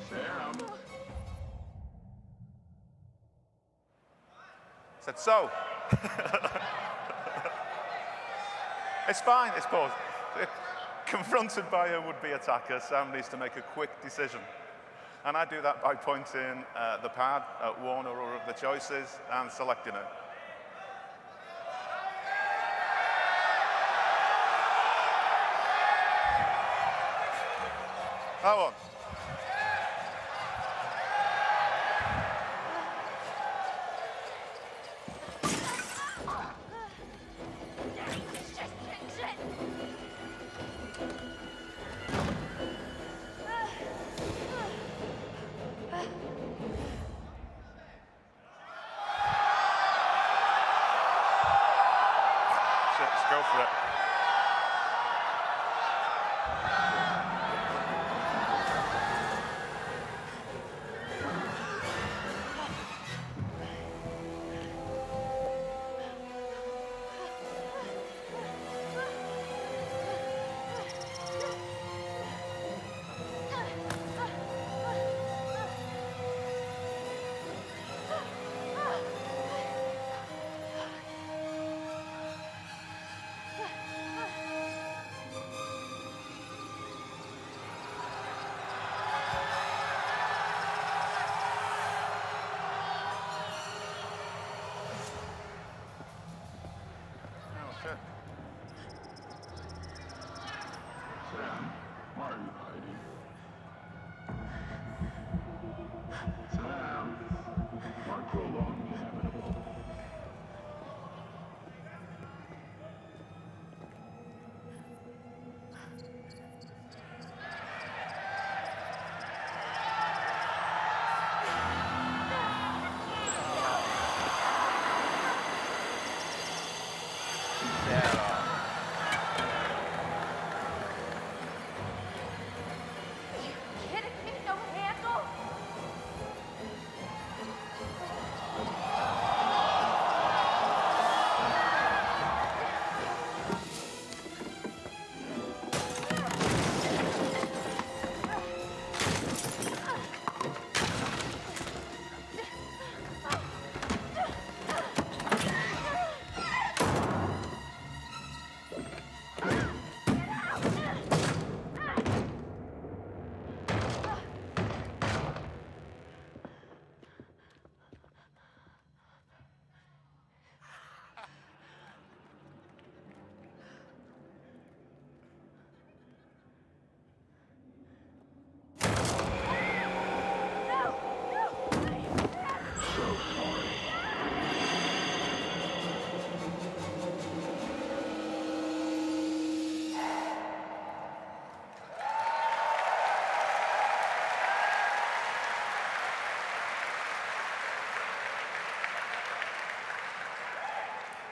Sam. Said so. It's fine, it's paused. Confronted by a would-be attacker, Sam needs to make a quick decision. And I do that by pointing the pad at one or other of the choices and selecting it. That one. Let's go for it. Sam, why are you hiding? Sam, why prolong the inevitable?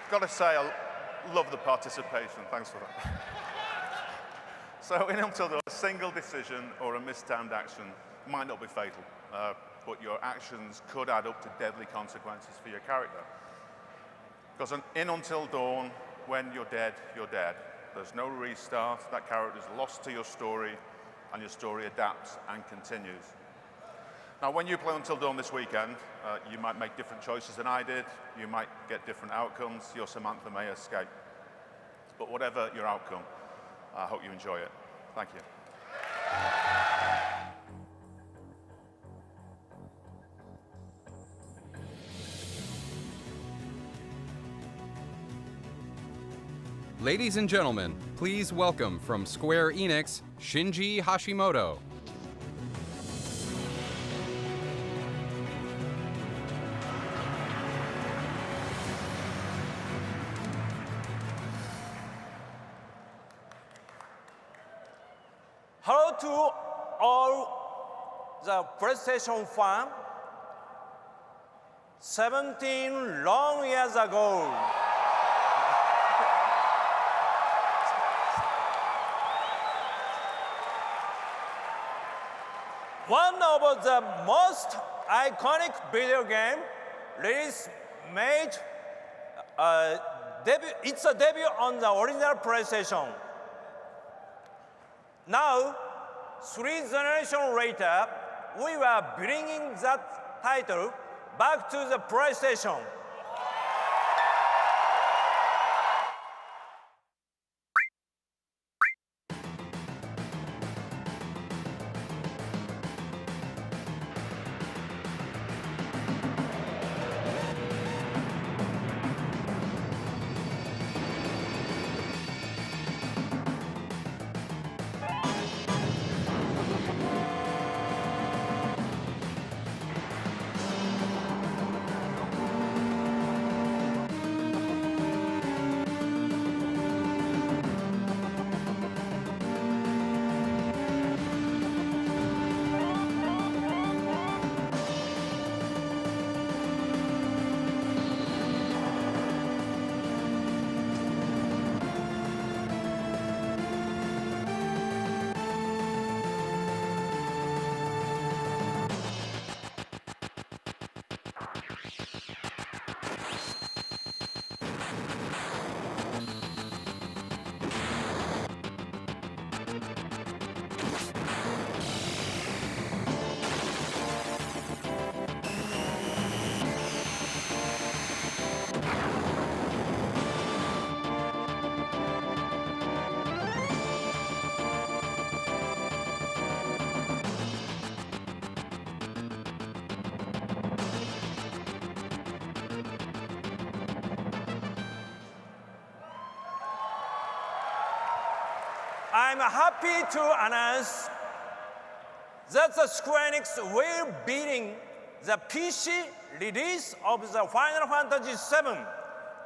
Got to say, I love the participation. Thanks for that. So in Until Dawn, a single decision or a mistimed action might not be fatal, but your actions could add up to deadly consequences for your character. Because in Until Dawn, when you're dead, you're dead. There's no restart. That character's lost to your story, and your story adapts and continues. Now, when you play Until Dawn this weekend, you might make different choices than I did. You might get different outcomes. Your Samantha may escape. But whatever your outcome, I hope you enjoy it. Thank you. Ladies and gentlemen, please welcome from Square Enix, Shinji Hashimoto. Hello to all the PlayStation fans. 17 long years ago, one of the most iconic video game release made It's a debut on the original PlayStation. Now, 3 generations later, we were bringing that title back to the PlayStation. I'm happy to announce that the Square Enix will begin the PC release of the Final Fantasy VII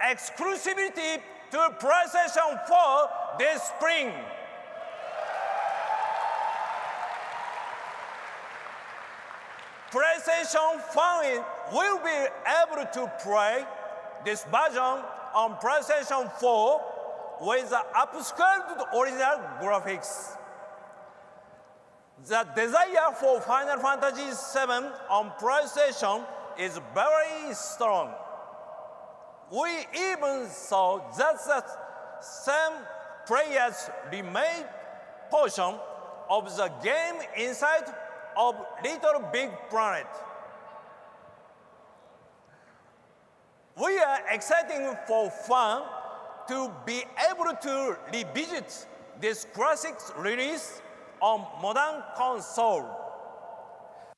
exclusivity to PlayStation 4 this spring. PlayStation fans will be able to play this version on PlayStation 4 with the upscaled original graphics. The desire for Final Fantasy VII on PlayStation is very strong. We even saw that the same players remade portion of the game inside of Little Big Planet. We are excited for fans to be able to revisit this classic release on modern console.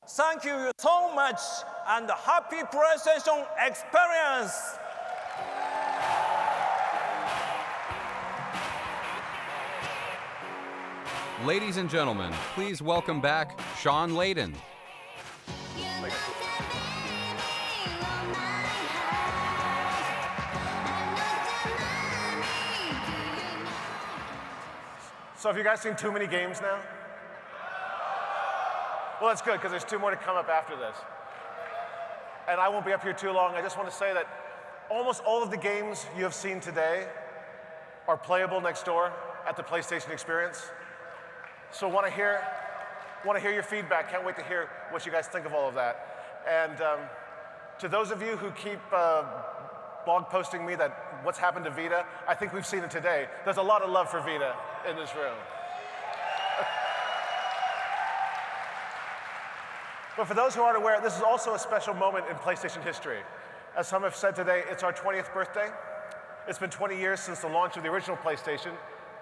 Thank you so much and happy PlayStation experience! Ladies and gentlemen, please welcome back Sean Layden. So have you guys seen too many games now? Well, that's good, because there's 2 more to come up after this. And I won't be up here too long. I just want to say that almost all of the games you have seen today are playable next door at the PlayStation Experience. So want to hear your feedback. Can't wait to hear what you guys think of all of that. And to those of you who keep blog posting me that what's happened to Vita, I think we've seen it today. There's a lot of love for Vita in this room. But for those who aren't aware, this is also a special moment in PlayStation history. As some have said today, it's our 20th birthday. It's been 20 years since the launch of the original PlayStation,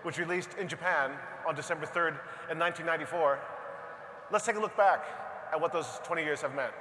which released in Japan on December 3rd in 1994. Let's take a look back at what those 20 years have meant.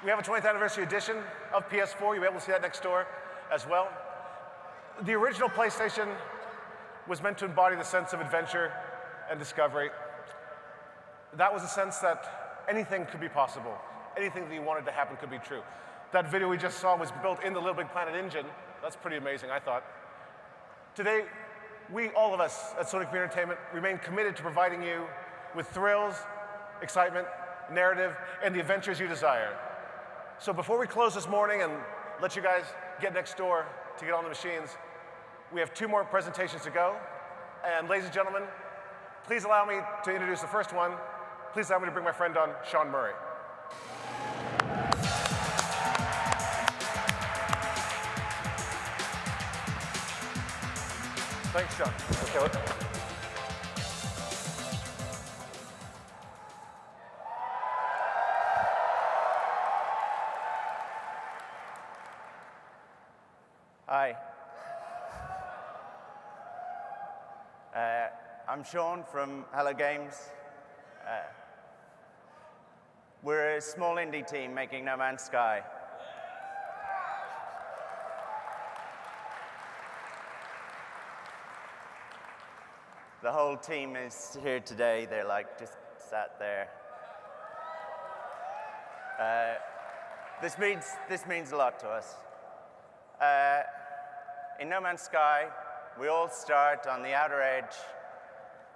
We have a 20th anniversary edition of PS4. You'll be able to see that next door as well. The original PlayStation was meant to embody the sense of adventure and discovery. That was a sense that anything could be possible. Anything that you wanted to happen could be true. That video we just saw was built in the Little Big Planet engine. That's pretty amazing, I thought. Today, all of us at Sony Computer Entertainment, remain committed to providing you with thrills, excitement, narrative, and the adventures you desire. So before we close this morning and let you guys get next door to get on the machines, we have 2 more presentations to go. And ladies and gentlemen, please allow me to introduce the first one. Please allow me to bring my friend on, Sean Murray. Thanks, Sean. Okay. Hi. I'm Sean from Hello Games. We're a small indie team making No Man's Sky. The whole team is here today. They're like just sat there. This means a lot to us. In No Man's Sky, we all start on the outer edge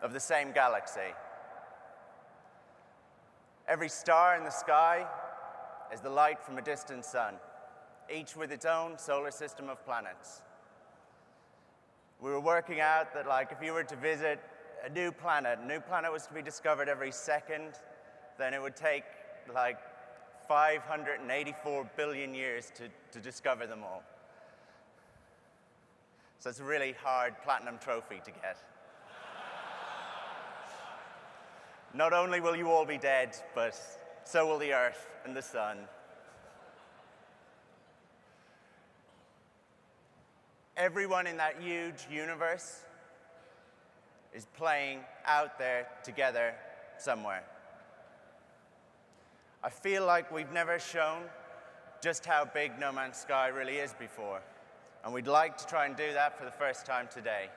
of the same galaxy. Every star in the sky is the light from a distant sun, each with its own solar system of planets. We were working out that if you were to visit a new planet was to be discovered every second, then it would take 584 billion years to discover them all. So it's a really hard platinum trophy to get. Not only will you all be dead, but so will the Earth and the Sun. Everyone in that huge universe is playing out there together somewhere. I feel like we've never shown just how big No Man's Sky really is before, and we'd like to try and do that for the first time today.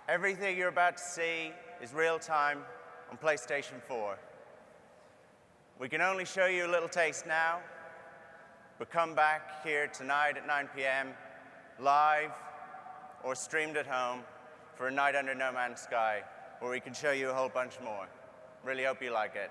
Everything you're about to see is real-time on PlayStation 4. We can only show you a little taste now, but come back here tonight at 9 p.m. live or streamed at home for a night under No Man's Sky, where we can show you a whole bunch more. Really hope you like it.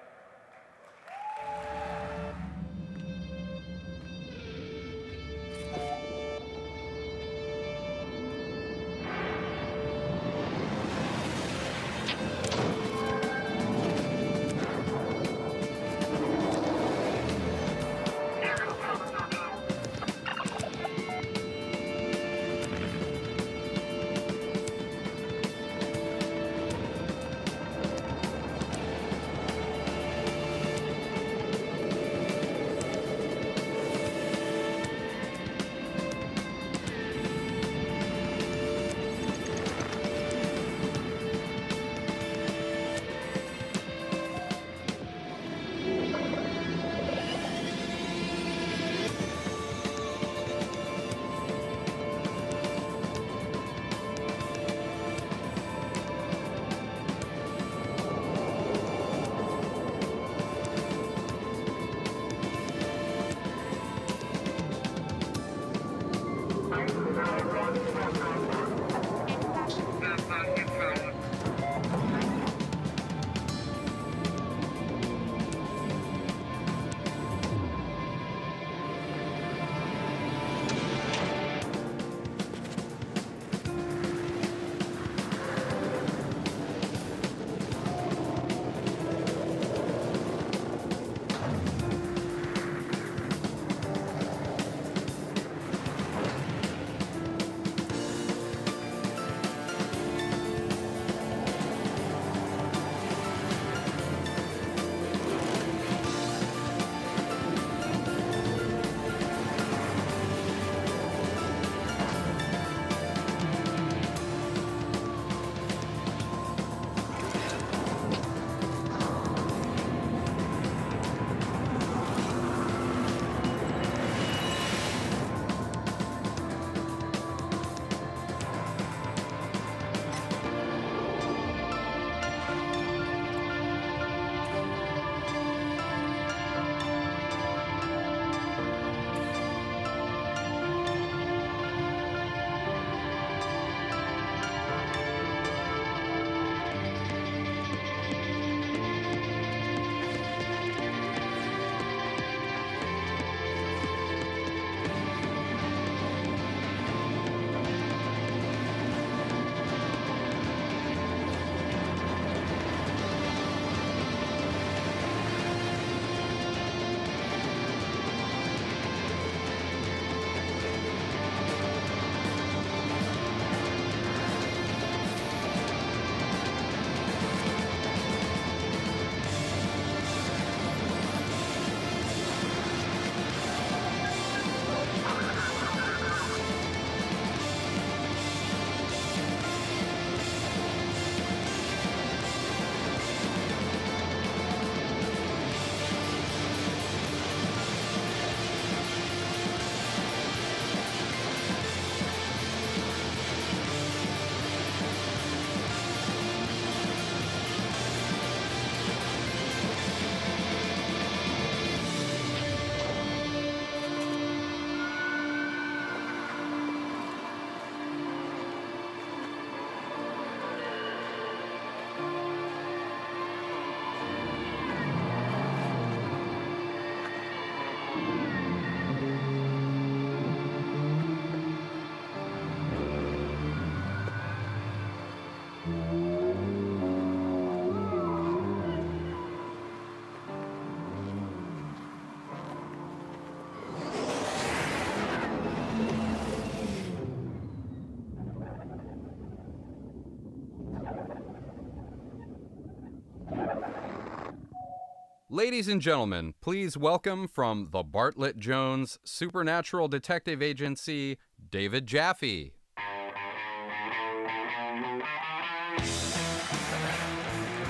Ladies and gentlemen, please welcome from the Bartlett Jones Supernatural Detective Agency, David Jaffe.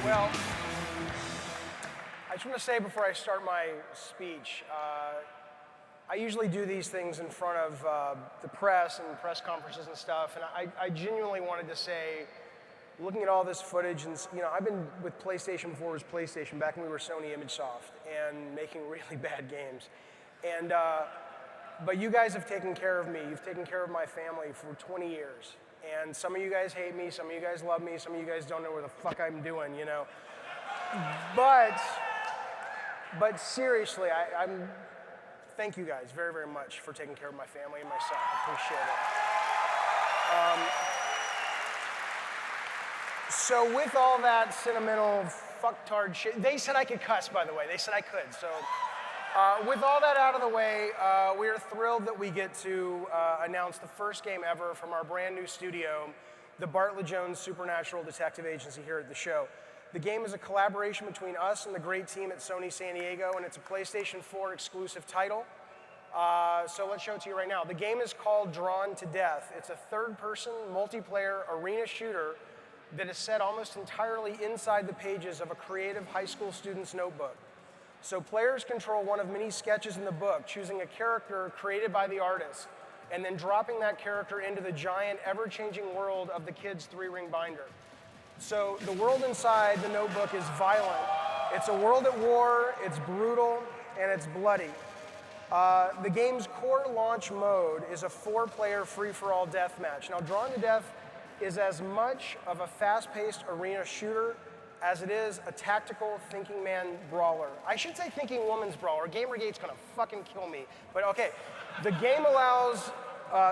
Well, I just want to say before I start my speech, I usually do these things in front of the press and press conferences and stuff, and I genuinely wanted to say, looking at all this footage, and I've been with PlayStation before it was PlayStation, back when we were Sony ImageSoft, and making really bad games. And, but you guys have taken care of me. You've taken care of my family for 20 years. And some of you guys hate me, some of you guys love me, some of you guys don't know where the fuck I'm doing, you know. But seriously, thank you guys very, very much for taking care of my family and myself. I appreciate it. So with all that sentimental fucktard shit, they said I could cuss, by the way. They said I could. So with all that out of the way, we are thrilled that we get to announce the first game ever from our brand new studio, the Bartlett Jones Supernatural Detective Agency here at the show. The game is a collaboration between us and the great team at Sony San Diego, and it's a PlayStation 4 exclusive title. So let's show it to you right now. The game is called Drawn to Death. It's a third-person, multiplayer arena shooter that is set almost entirely inside the pages of a creative high school student's notebook. So players control one of many sketches in the book, choosing a character created by the artist, and then dropping that character into the giant, ever-changing world of the kid's 3-ring binder. So the world inside the notebook is violent. It's a world at war, it's brutal, and it's bloody. The game's core launch mode is a 4-player free-for-all deathmatch. Now, Drawn to Death is as much of a fast-paced arena shooter as it is a tactical thinking man brawler. I should say thinking woman's brawler. Gamergate's gonna fucking kill me. But okay, the game allows,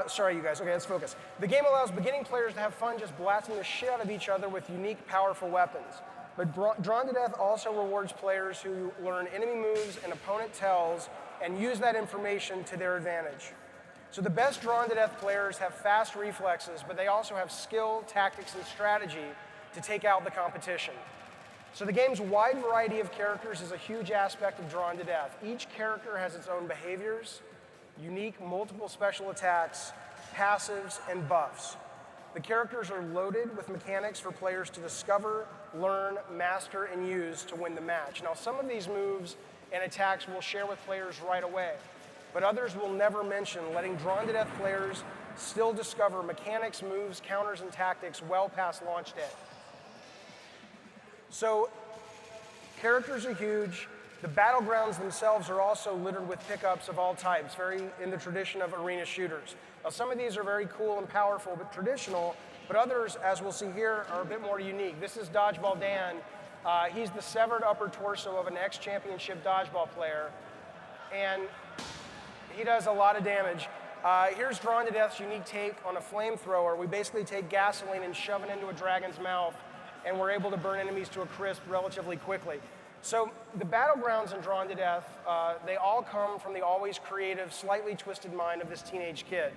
sorry you guys, okay, let's focus. The game allows beginning players to have fun just blasting the shit out of each other with unique, powerful weapons. But Drawn to Death also rewards players who learn enemy moves and opponent tells and use that information to their advantage. So the best Drawn to Death players have fast reflexes, but they also have skill, tactics, and strategy to take out the competition. So the game's wide variety of characters is a huge aspect of Drawn to Death. Each character has its own behaviors, unique multiple special attacks, passives, and buffs. The characters are loaded with mechanics for players to discover, learn, master, and use to win the match. Now, some of these moves and attacks we'll share with players right away, but others we'll never mention, letting Drawn to Death players still discover mechanics, moves, counters, and tactics well past launch day. So, characters are huge. The battlegrounds themselves are also littered with pickups of all types, very in the tradition of arena shooters. Now, some of these are very cool and powerful, but traditional, but others, as we'll see here, are a bit more unique. This is Dodgeball Dan. He's the severed upper torso of an ex-championship dodgeball player, and he does a lot of damage. Here's Drawn to Death's unique take on a flamethrower. We basically take gasoline and shove it into a dragon's mouth, and we're able to burn enemies to a crisp relatively quickly. So the battlegrounds in Drawn to Death, they all come from the always creative, slightly twisted mind of this teenage kid.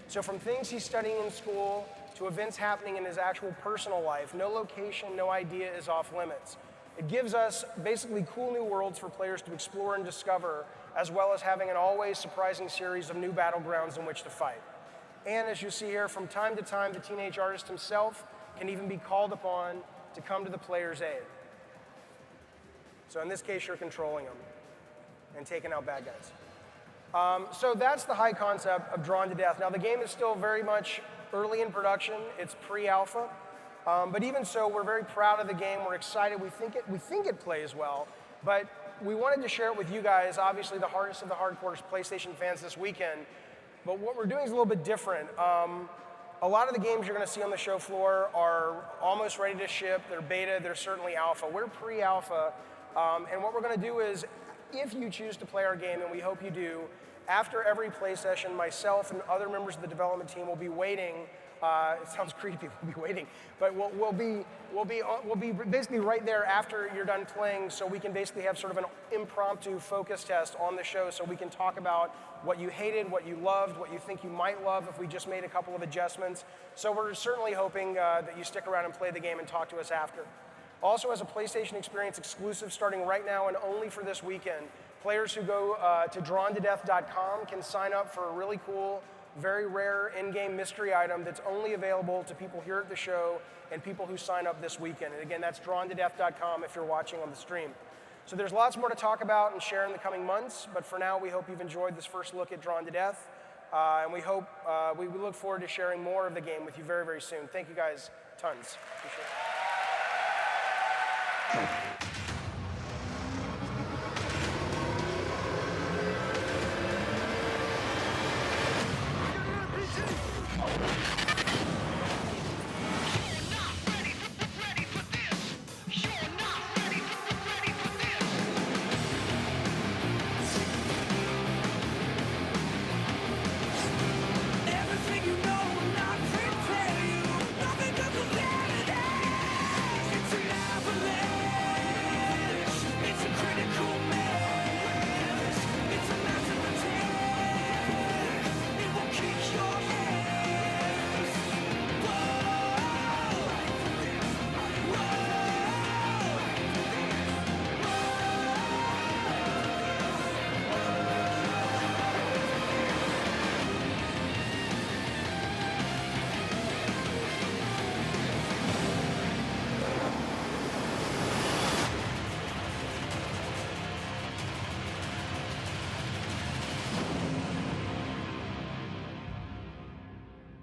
So from things he's studying in school to events happening in his actual personal life, no location, no idea is off limits. It gives us basically cool new worlds for players to explore and discover, as well as having an always surprising series of new battlegrounds in which to fight. And as you see here, from time to time, the teenage artist himself can even be called upon to come to the player's aid. So in this case, you're controlling them and taking out bad guys. So that's the high concept of Drawn to Death. Now the game is still very much early in production. It's pre-alpha. But even so, we're very proud of the game. We're excited. We think it plays well. But we wanted to share it with you guys. Obviously, the hardest of the hardcore PlayStation fans this weekend. But what we're doing is a little bit different. A lot of the games you're going to see on the show floor are almost ready to ship. They're beta. They're certainly alpha. We're pre-alpha. And what we're going to do is, if you choose to play our game, and we hope you do, after every play session, myself and other members of the development team will be waiting. It sounds creepy, we'll be waiting, but we'll be basically right there after you're done playing, so we can basically have sort of an impromptu focus test on the show, so we can talk about what you hated, what you loved, what you think you might love if we just made a couple of adjustments. So we're certainly hoping that you stick around and play the game and talk to us after. Also has a PlayStation Experience exclusive starting right now and only for this weekend. Players who go to DrawnToDeath.com can sign up for a really cool, very rare in-game mystery item that's only available to people here at the show and people who sign up this weekend. And again, that's DrawnToDeath.com if you're watching on the stream. So there's lots more to talk about and share in the coming months, but for now, we hope you've enjoyed this first look at Drawn to Death, and we look forward to sharing more of the game with you very, very soon. Thank you guys tons. Appreciate it.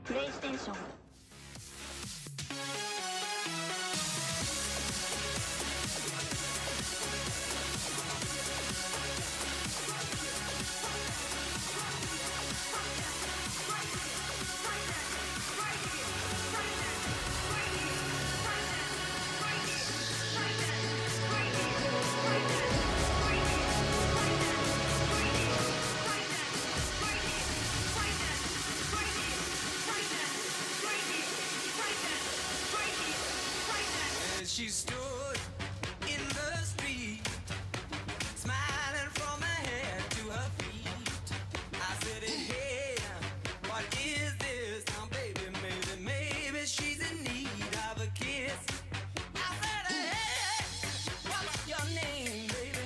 PlayStation. She stood in the street, smiling from her head to her feet. I said, hey, what is this? Now, baby, maybe she's in need of a kiss. I said, hey, what's your name, baby?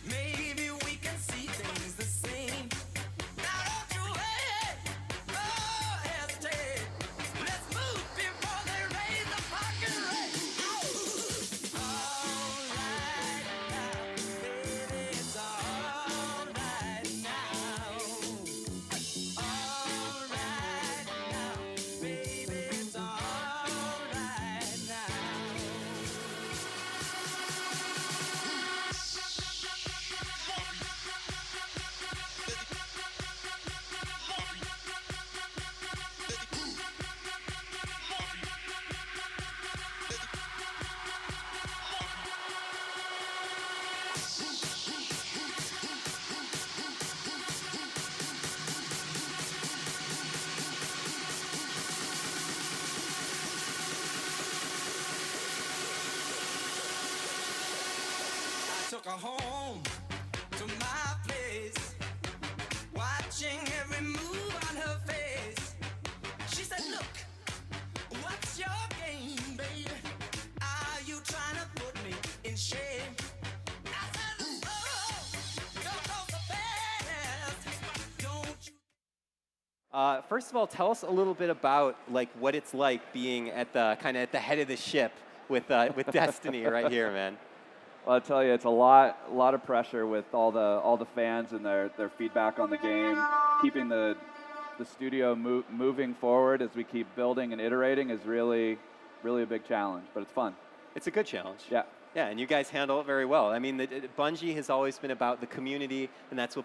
Maybe we can see things the same. Now, don't you wait, oh, hesitate. Let's move before they raise the fucking rate. Took her home to my place, watching every move on her face. She said, look, what's your game, baby? Are you trying to put me in shame? I said, oh, don't go so fast. Don't you? First of all, tell us a little bit about what it's like being at the at the head of the ship with Destiny right here, man. Well, I'll tell you, it's a lot of pressure with all the fans and their feedback on the game. Keeping the studio moving forward as we keep building and iterating is really a big challenge, but it's fun. It's a good challenge. Yeah. Yeah, and you guys handle it very well. I mean, Bungie has always been about the community, and that's what